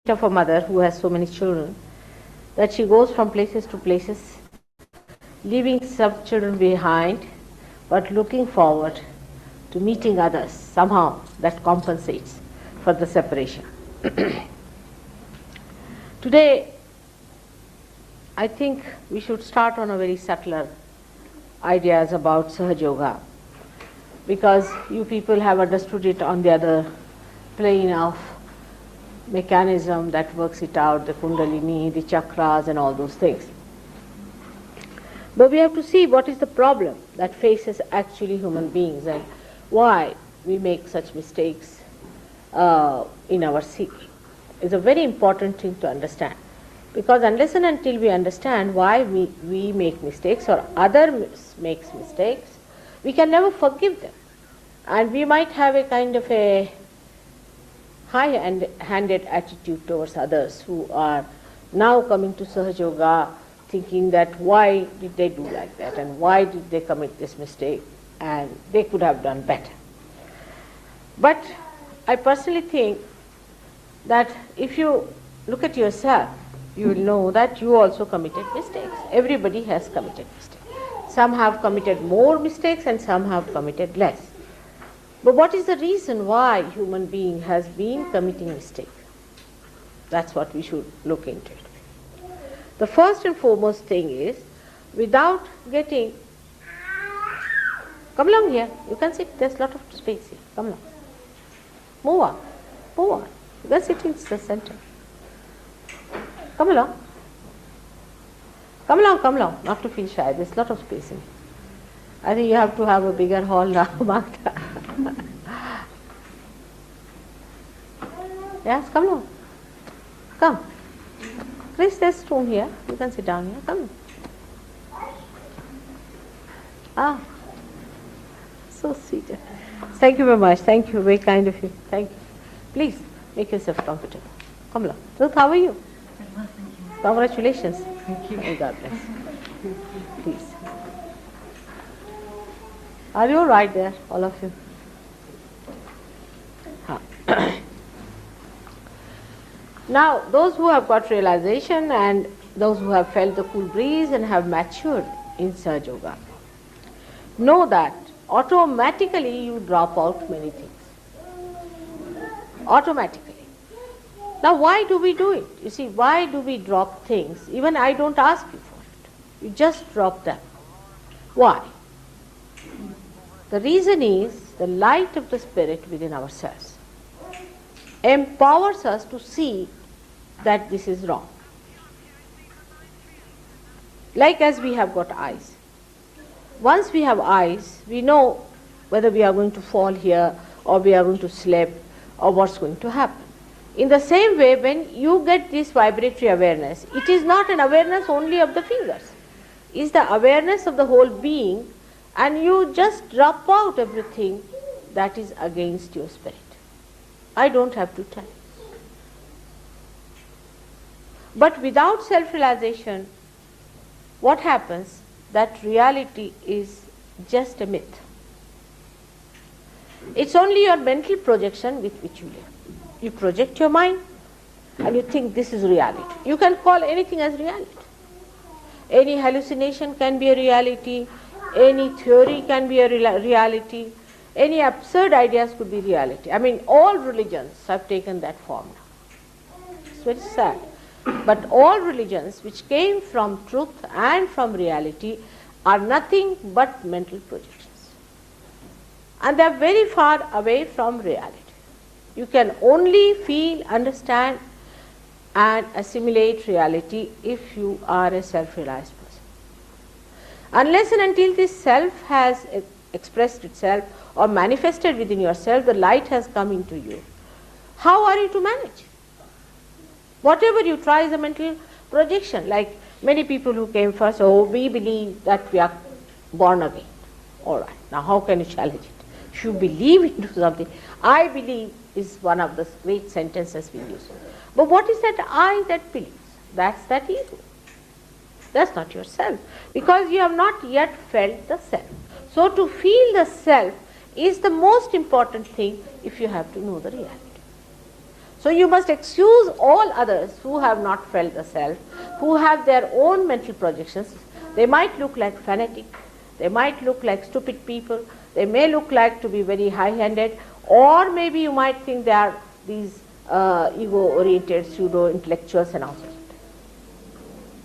S6: of a mother who has so many children, that she goes from places to places, leaving some children behind, but looking forward to meeting others. Somehow that compensates for the separation. Today, I think we should start on a very subtler ideas about Sahaja Yoga, because you people have understood it on the other plane of mechanism that works it out, the kundalini, the chakras and all those things. But we have to see what is the problem that faces actually human beings and why we make such mistakes in our seeking. It's a very important thing to understand, because unless and until we understand why we make mistakes or others makes mistakes, we can never forgive them. And we might have a kind of a high-handed attitude towards others who are now coming to Sahaja Yoga thinking that why did they do like that and why did they commit this mistake and they could have done better. But I personally think that if you look at yourself, you will know that you also committed mistakes. Everybody has committed mistakes. Some have committed more mistakes and some have committed less. But what is the reason why human being has been committing mistakes? That's what we should look into it. The first and foremost thing is, without getting... Come along here. You can sit. There's a lot of space here. Come along. Move on. Move on. You can sit in the center. Come along. Come along, come along. Not to feel shy. There's a lot of space in here. I think you have to have a bigger hall now, Magda. Yes, come along. Come. Chris, there's room here. You can sit down here. Come. Ah. So sweet. Thank you very much. Thank you. Very kind of you. Thank you. Please, make yourself comfortable. Come along. Ruth, how are you? Congratulations. Thank you. May God bless. Please. Are you all right there, all of you? Now, those who have got realization and those who have felt the cool breeze and have matured in Sahaja Yoga know that automatically you drop out many things. Automatically. Now, why do we do it? You see, why do we drop things? Even I don't ask you for it. You just drop them. Why? The reason is the light of the Spirit within ourselves empowers us to see that this is wrong. Like as we have got eyes. Once we have eyes, we know whether we are going to fall here or we are going to slip or what's going to happen. In the same way, when you get this vibratory awareness, it is not an awareness only of the fingers. It's the awareness of the whole being, and you just drop out everything that is against your spirit. I don't have to tell. But without self-realization, what happens? That reality is just a myth. It's only your mental projection with which you live. You project your mind and you think this is reality. You can call anything as reality. Any hallucination can be a reality. Any theory can be a reality. Any absurd ideas could be reality. I mean, all religions have taken that form now. It's very sad. But all religions which came from truth and from reality are nothing but mental projections. And they are very far away from reality. You can only feel, understand and assimilate reality if you are a self-realized person. Unless and until this self has expressed itself or manifested within yourself, the light has come into you. How are you to manage? Whatever you try is a mental projection. Like many people who came first, we believe that we are born again. All right, now how can you challenge it? If you believe into something, I believe is one of the great sentences we use. But what is that I that believes? That's that ego. That's not yourself. Because you have not yet felt the self. So to feel the self is the most important thing if you have to know the reality. So you must excuse all others who have not felt the self, who have their own mental projections. They might look like fanatic, they might look like stupid people, they may look like to be very high-handed, or maybe you might think they are these ego-oriented pseudo-intellectuals and all sorts.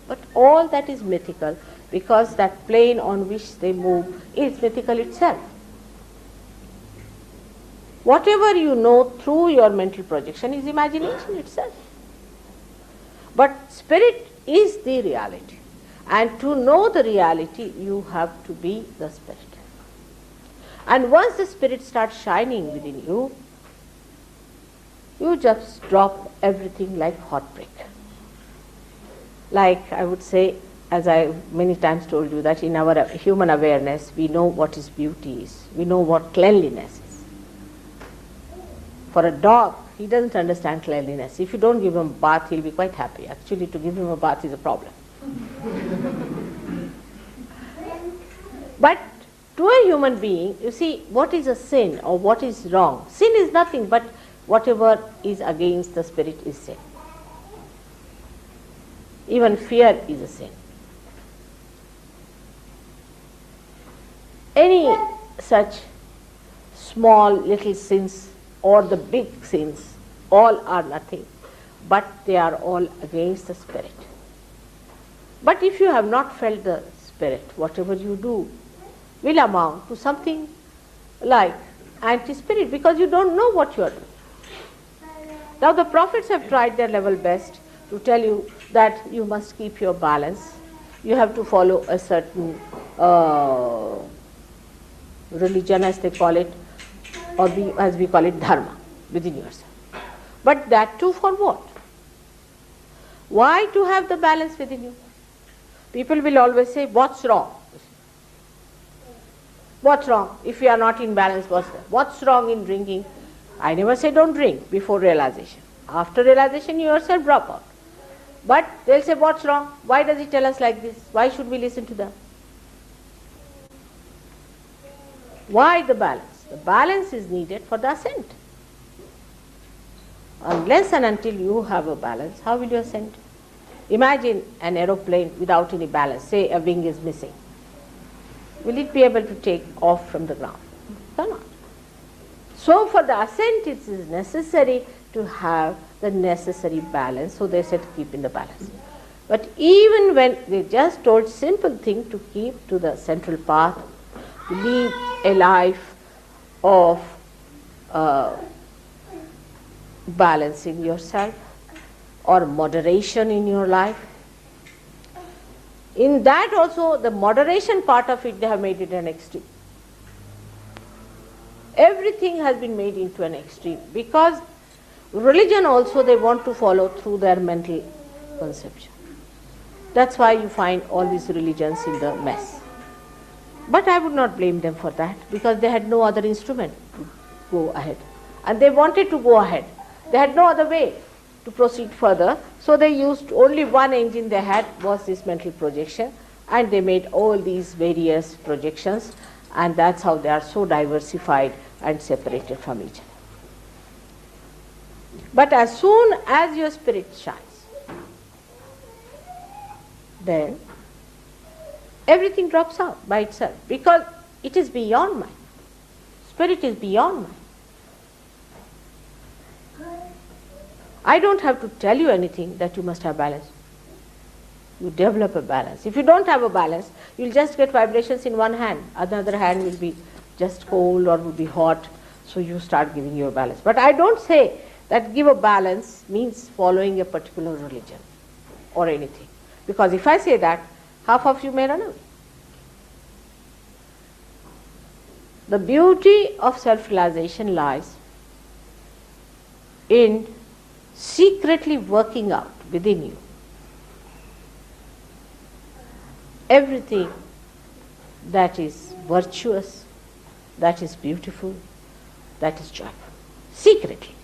S6: But all that is mythical, because that plane on which they move is mythical itself. Whatever you know through your mental projection is imagination itself. But spirit is the reality. And to know the reality, you have to be the spirit. And once the spirit starts shining within you, you just drop everything like hot brick. Like I would say, as I many times told you, that in our human awareness, we know what is beauty is. We know what cleanliness is. For a dog, he doesn't understand cleanliness. If you don't give him a bath, he'll be quite happy. Actually, to give him a bath is a problem. But to a human being, you see, what is a sin or what is wrong? Sin is nothing but whatever is against the spirit is sin. Even fear is a sin. Any such small little sins or the big sins, all are nothing, but they are all against the spirit. But if you have not felt the spirit, whatever you do will amount to something like anti-spirit, because you don't know what you are doing. Now the prophets have tried their level best to tell you that you must keep your balance, you have to follow a certain religion, as they call it, or as we call it, dharma, within yourself. But that too for what? Why to have the balance within you? People will always say, what's wrong? What's wrong? If you are not in balance, what's wrong in drinking? I never say don't drink before realization. After realization, you yourself drop out. But they'll say, what's wrong? Why does he tell us like this? Why should we listen to them? Why the balance? The balance is needed for the ascent. Unless and until you have a balance, how will you ascend? Imagine an aeroplane without any balance. Say a wing is missing. Will it be able to take off from the ground? It cannot. So for the ascent, it is necessary to have the necessary balance. So they said keep in the balance. But even when they just told simple thing to keep to the central path, to live a life of balancing yourself or moderation in your life. In that also, the moderation part of it, they have made it an extreme. Everything has been made into an extreme, because religion also they want to follow through their mental conception. That's why you find all these religions in the mess. But I would not blame them for that, because they had no other instrument to go ahead. And they wanted to go ahead. They had no other way to proceed further. So they used only one engine they had, was this mental projection. And they made all these various projections. And that's how they are so diversified and separated from each other. But as soon as your spirit shines, then everything drops out by itself, because it is beyond mind. Spirit is beyond mind. I don't have to tell you anything that you must have balance. You develop a balance. If you don't have a balance, you'll just get vibrations in one hand. Another hand will be just cold or will be hot. So you start giving your balance. But I don't say that give a balance means following a particular religion or anything. Because if I say that, half of you may run away. The beauty of self-realization lies in secretly working out within you everything that is virtuous, that is beautiful, that is joyful. Secretly.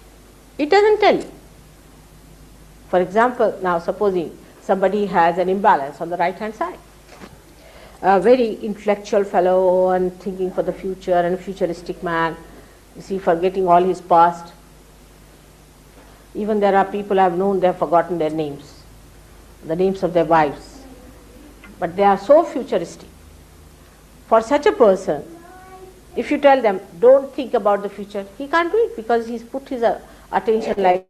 S6: It doesn't tell you. For example, now supposing somebody has an imbalance on the right hand side. A very intellectual fellow and thinking for the future and a futuristic man, you see, forgetting all his past. Even there are people I've known, they have forgotten their names, the names of their wives. But they are so futuristic. For such a person, if you tell them, don't think about the future, he can't do it because he's put his attention like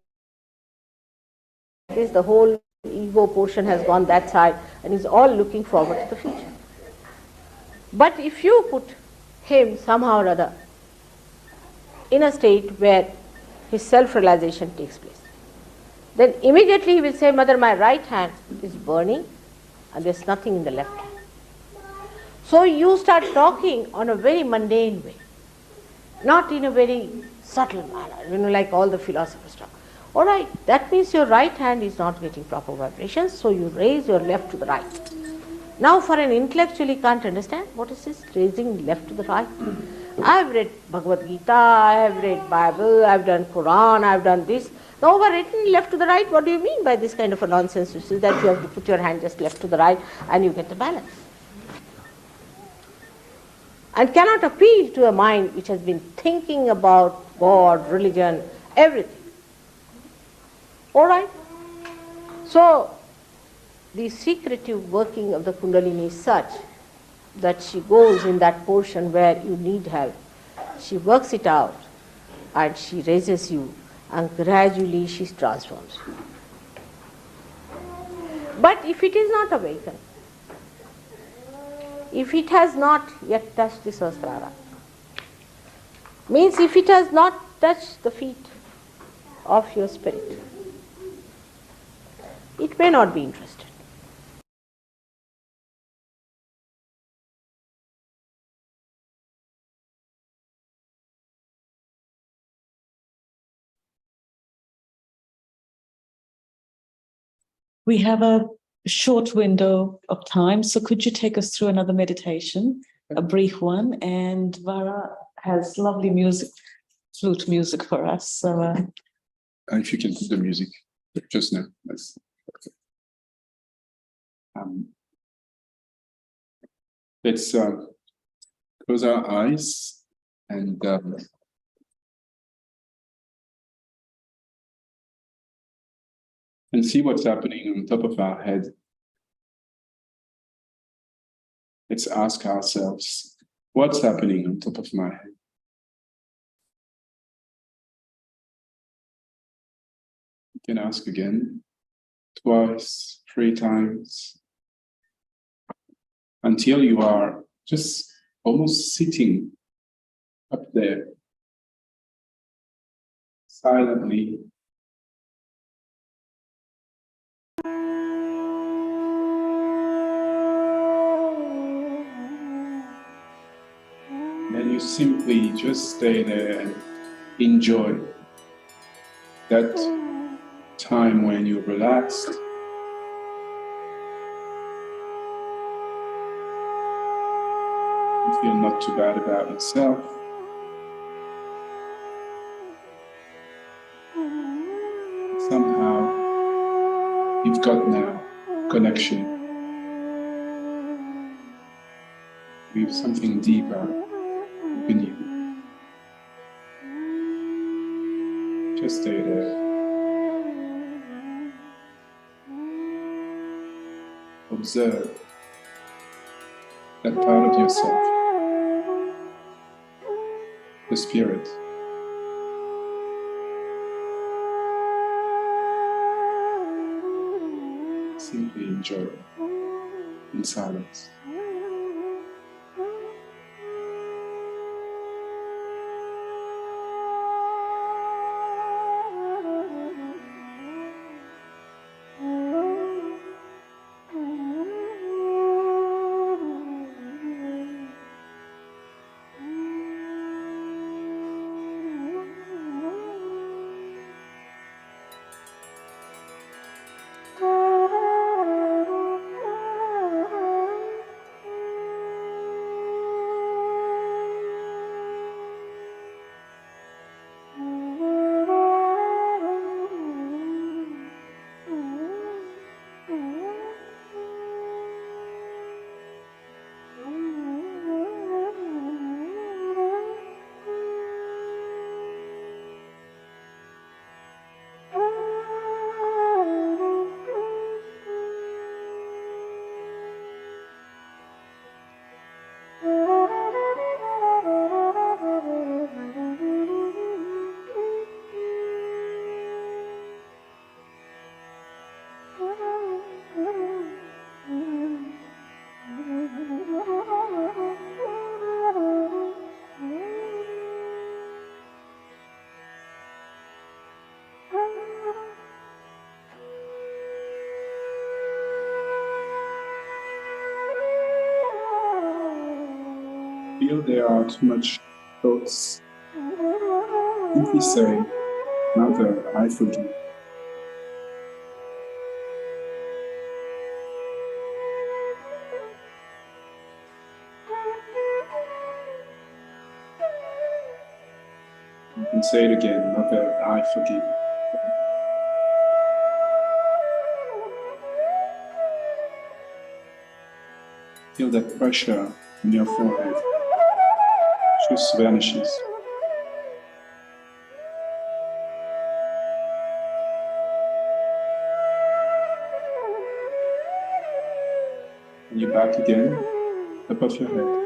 S6: this. The whole ego portion has gone that side and he's all looking forward to the future. But if you put him somehow or other in a state where his self-realization takes place, then immediately he will say, Mother, my right hand is burning and there's nothing in the left hand. So you start talking on a very mundane way, not in a very subtle manner, like all the philosophers talk. All right, that means your right hand is not getting proper vibrations, so you raise your left to the right. Now for an intellectual, he can't understand what is this raising left to the right. I have read Bhagavad Gita, I have read Bible, I have done Quran, I have done this. Now over written left to the right, what do you mean by this kind of a nonsense? Which is that you have to put your hand just left to the right and you get the balance. And cannot appeal to a mind which has been thinking about God, religion, everything. All right? So, the secretive working of the Kundalini is such that she goes in that portion where you need help. She works it out and she raises you and gradually she transforms you. But if it is not awakened, if it has not yet touched the Sahasrara, means if it has not touched the feet of your spirit, it may not be interested.
S2: We have a short window of time, so could you take us through another meditation, a brief one? And Vara has lovely music, flute music for us. So,
S3: if you can put the music just now, that's okay. Let's close our eyes and see what's happening on top of our head. Let's ask ourselves, what's happening on top of my head? You can ask again, twice, 3 times, until you are just almost sitting up there, silently. Then you simply just stay there and enjoy that time when you're relaxed. You feel not too bad about yourself. Somehow you've got now connection with something deeper within you. Just stay there. Observe that part of yourself, the spirit. Simply enjoy in silence. feel there are too much thoughts, simply say, Mother, I forgive. You can say it again, Mother, I forgive. Feel that pressure in your forehead just vanishes. And you're back again, above your head.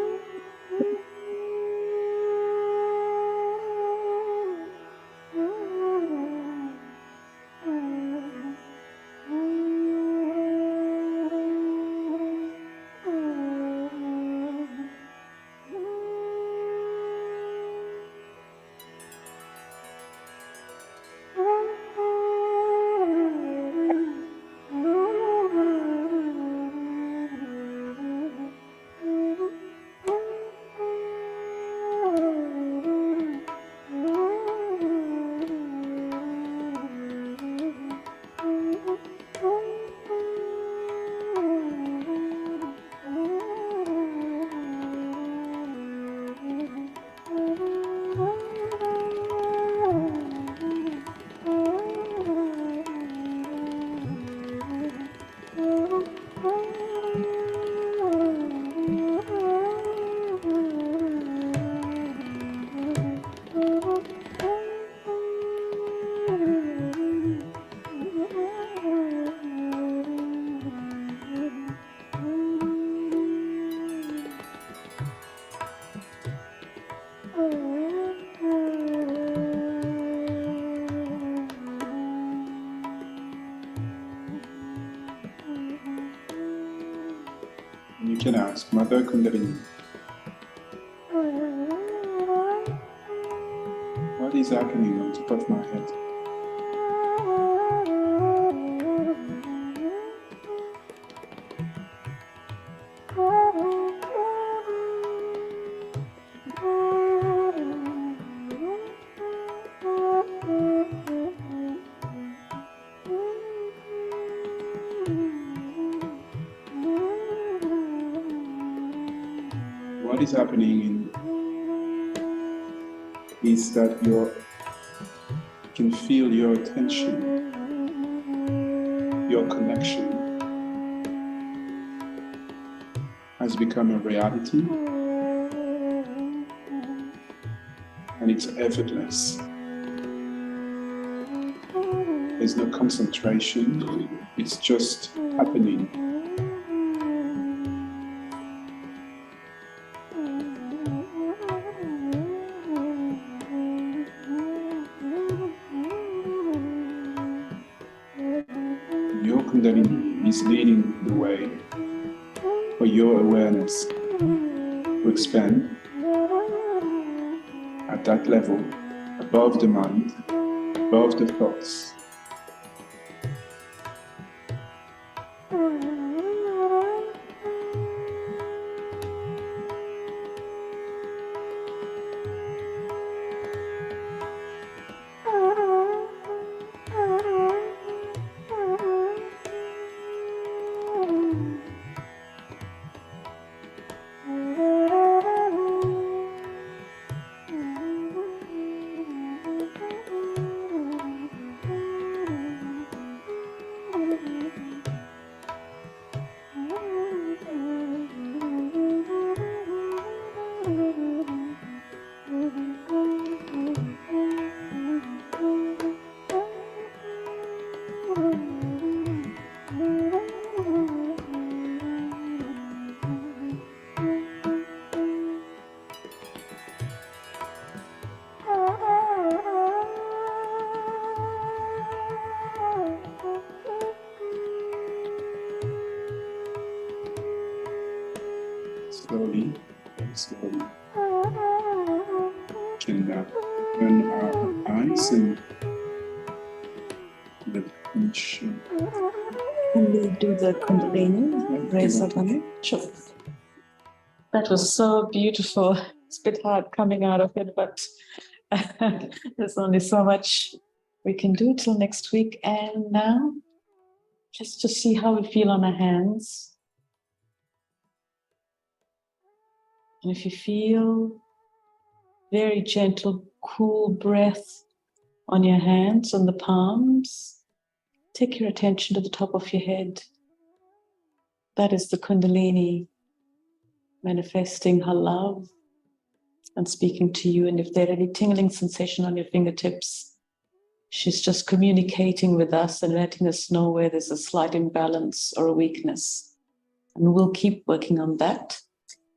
S3: You can ask, Mother Kundalini, what is happening on top of my head? What is happening is that you can feel your attention, your connection has become a reality, and it's effortless. There's no concentration, it's just happening. Your Kundalini is leading the way for your awareness to expand at that level, above the mind, above the thoughts. Slowly, very slowly, can open our eyes and the attention.
S2: Can we do the Kundalini? Raise up on it? Sure. That was so beautiful. It's a bit hard coming out of it, but there's only so much we can do till next week. And now, just to see how we feel on our hands. And if you feel very gentle, cool breath on your hands, on the palms, take your attention to the top of your head. That is the Kundalini manifesting her love and speaking to you. And if there are any tingling sensation on your fingertips, she's just communicating with us and letting us know where there's a slight imbalance or a weakness. And we'll keep working on that.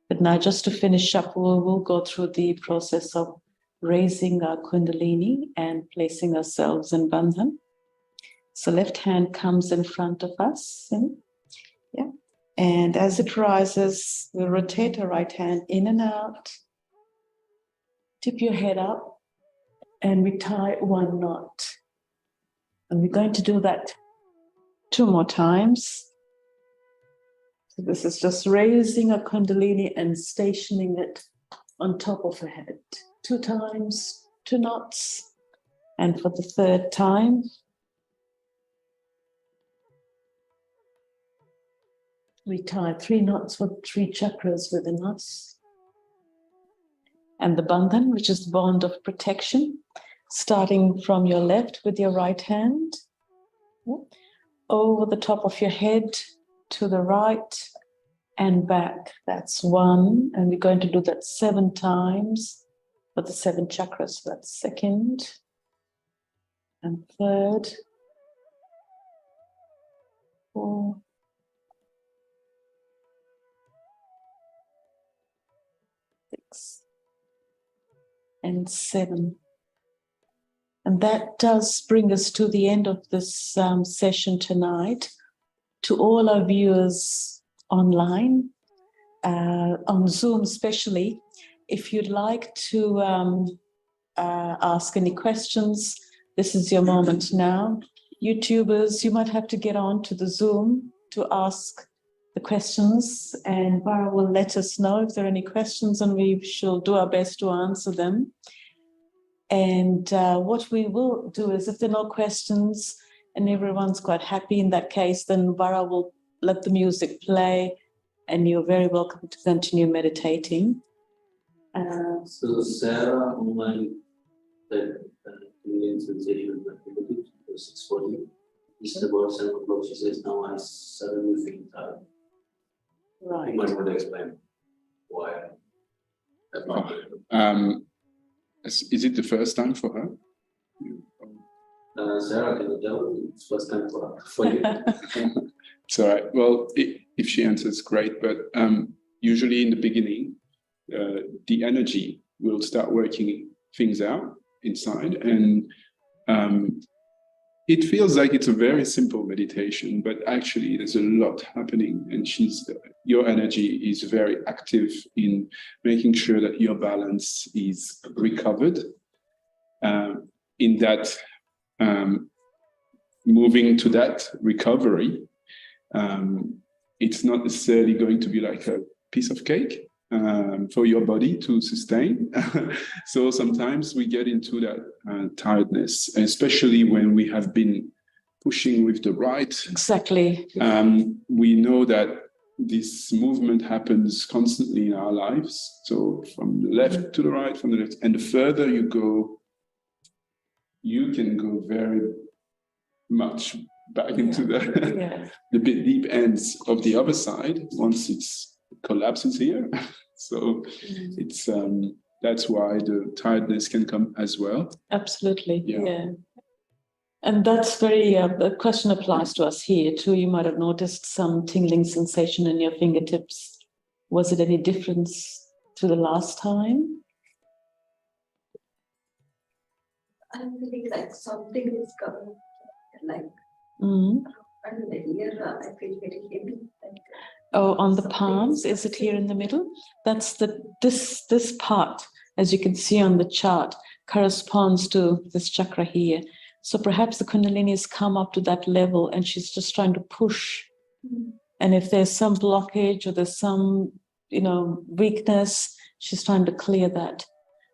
S2: But now, just to finish up, we'll go through the process of raising our Kundalini and placing ourselves in Bandhan. So left hand comes in front of us. Yeah. And as it rises, we'll rotate our right hand in and out. Tip your head up and we tie one knot. And we're going to do that 2 more times. So this is just raising a Kundalini and stationing it on top of her head. 2 times, 2 knots. And for the 3rd time, we tie 3 knots for 3 chakras within us. And the Bandhan, which is the bond of protection, starting from your left with your right hand, over the top of your head to the right and back. That's 1. And we're going to do that 7 times for the 7 chakras. So that's 2nd and 3rd, 4, 6, and 7. And that does bring us to the end of this session tonight. To all our viewers online, on Zoom especially, if you'd like to ask any questions, this is your moment now. YouTubers, you might have to get on to the Zoom to ask the questions, and Bara will let us know if there are any questions, and we shall do our best to answer them. And what we will do is, if there are no questions and everyone's quite happy in that case, then Bara will let the music play, and you're very welcome to continue meditating.
S7: So Sarah online that Indian sensation activity 640 is about 7 o'clock. She says now I suddenly feel tired.
S2: Right.
S7: You might want to explain why.
S3: Is it the first time for her?
S7: Sarah, can you tell? It's first time for you.
S3: It's all right. Well, if she answers, great. But usually in the beginning, the energy will start working things out inside. And it feels like it's a very simple meditation, but actually there's a lot happening. And your energy is very active in making sure that your balance is recovered. In that, moving to that recovery, it's not necessarily going to be like a piece of cake for your body to sustain. So sometimes we get into that tiredness, especially when we have been pushing with the right.
S2: Exactly.
S3: We know that this movement happens constantly in our lives. So from the left to the right, from the left, and the further you go, you can go very much back into the bit deep ends of the other side once it's collapses here. So it's that's why the tiredness can come as well.
S2: Absolutely. Yeah. And that's very, the question applies to us here too. You might have noticed some tingling sensation in your fingertips. Was it any difference to the last time?
S4: I'm feeling like something is coming, like
S2: Mm.
S4: and here I feel very heavy.
S2: Oh, on the palms, is it here in the middle? That's this part, as you can see on the chart, corresponds to this chakra here. So perhaps the Kundalini has come up to that level and she's just trying to push. And if there's some blockage or there's some weakness. She's trying to clear that.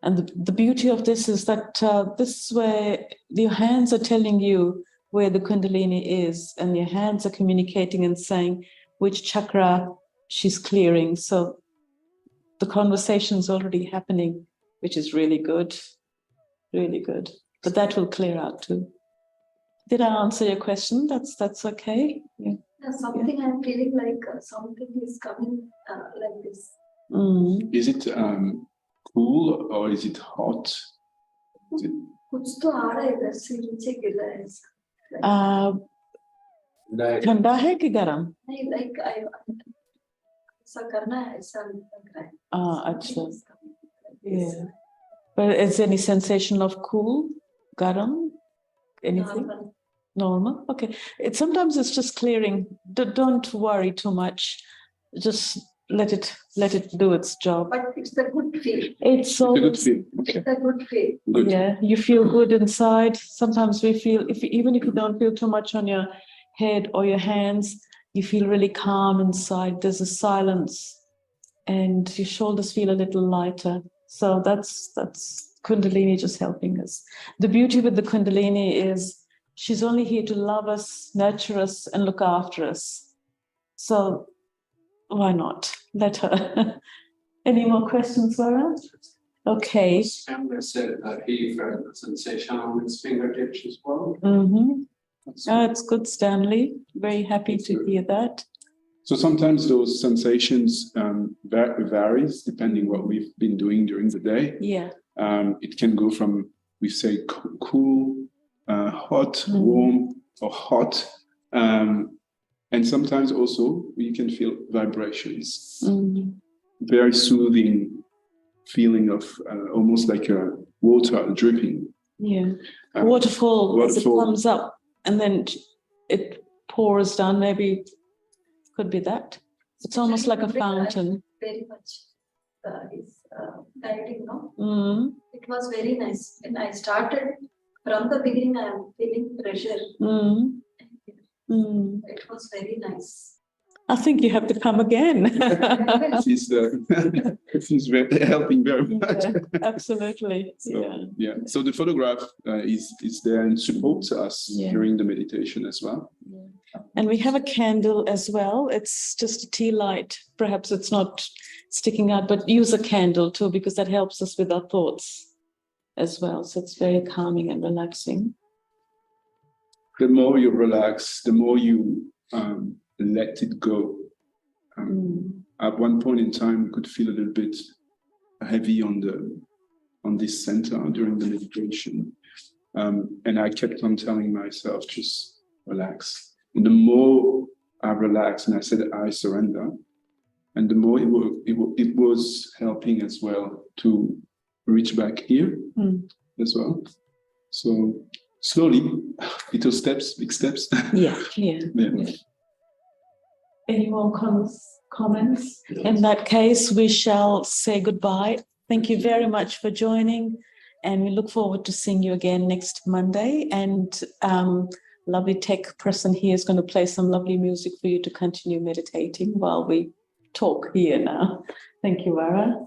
S2: And the beauty of this is that this is where your hands are telling you where the Kundalini is, and your hands are communicating and saying which chakra she's clearing. So the conversation is already happening, which is really good, really good. But that will clear out too. Did I answer your question? That's okay. Yeah.
S4: Something I'm feeling like something is coming like this.
S3: Is it cool or is it hot? Is it...
S4: कुछ तो आ रहा है इधर से नीचे गिर रहा है ऐसा.
S2: ठंडा है कि गरम?
S4: नहीं, like ऐसा करना है, ऐसा लग रहा है.
S2: अच्छा. Yeah. But is there any sensation of cool, garam, anything? Normal. Okay. Sometimes it's just clearing. Don't worry too much. Just let it do its job.
S4: But it's a good feel.
S2: It's
S3: a good
S2: always,
S3: feel. Okay.
S4: It's a good feel.
S3: Good.
S2: Yeah, you feel good inside. Sometimes we feel, even if you don't feel too much on your head or your hands, you feel really calm inside. There's a silence, and your shoulders feel a little lighter. So that's Kundalini just helping us. The beauty with the Kundalini is she's only here to love us, nurture us, and look after us. So why not? Let her. Any more questions, Vara? Okay.
S8: Amber said that he felt the sensation on his fingertips as well.
S2: Mm-hmm. It's good, Stanley. Very happy to hear that.
S3: So sometimes those sensations varies depending what we've been doing during the day.
S2: Yeah.
S3: It can go from, we say, cool, hot, warm, or hot. And sometimes also you can feel vibrations. Very soothing feeling of almost like a water dripping.
S2: Yeah. Waterfall as it comes up and then it pours down. Maybe could be that. It's almost like a fountain.
S4: Very much is guiding, no? It was very nice. When I started from the beginning, I am feeling pressure. It was very nice.
S2: I think you have to come again.
S3: She's helping very much.
S2: Yeah, absolutely.
S3: So, yeah. So the photograph is there and supports us during the meditation as well.
S2: Yeah. And we have a candle as well. It's just a tea light. Perhaps it's not sticking out, but use a candle too, because that helps us with our thoughts as well. So it's very calming and relaxing.
S3: The more you relax, the more you let it go. At one point in time, we could feel a little bit heavy on this center during the meditation. And I kept on telling myself, just relax. And the more I relaxed and I said, I surrender, and the more it was helping as well to reach back here as well. So slowly, little steps, big steps.
S2: Yeah. Any more comments? In that case, we shall say goodbye. Thank you very much for joining, and we look forward to seeing you again next Monday. And lovely tech person here is going to play some lovely music for you to continue meditating while we talk here now. Thank you, Vara.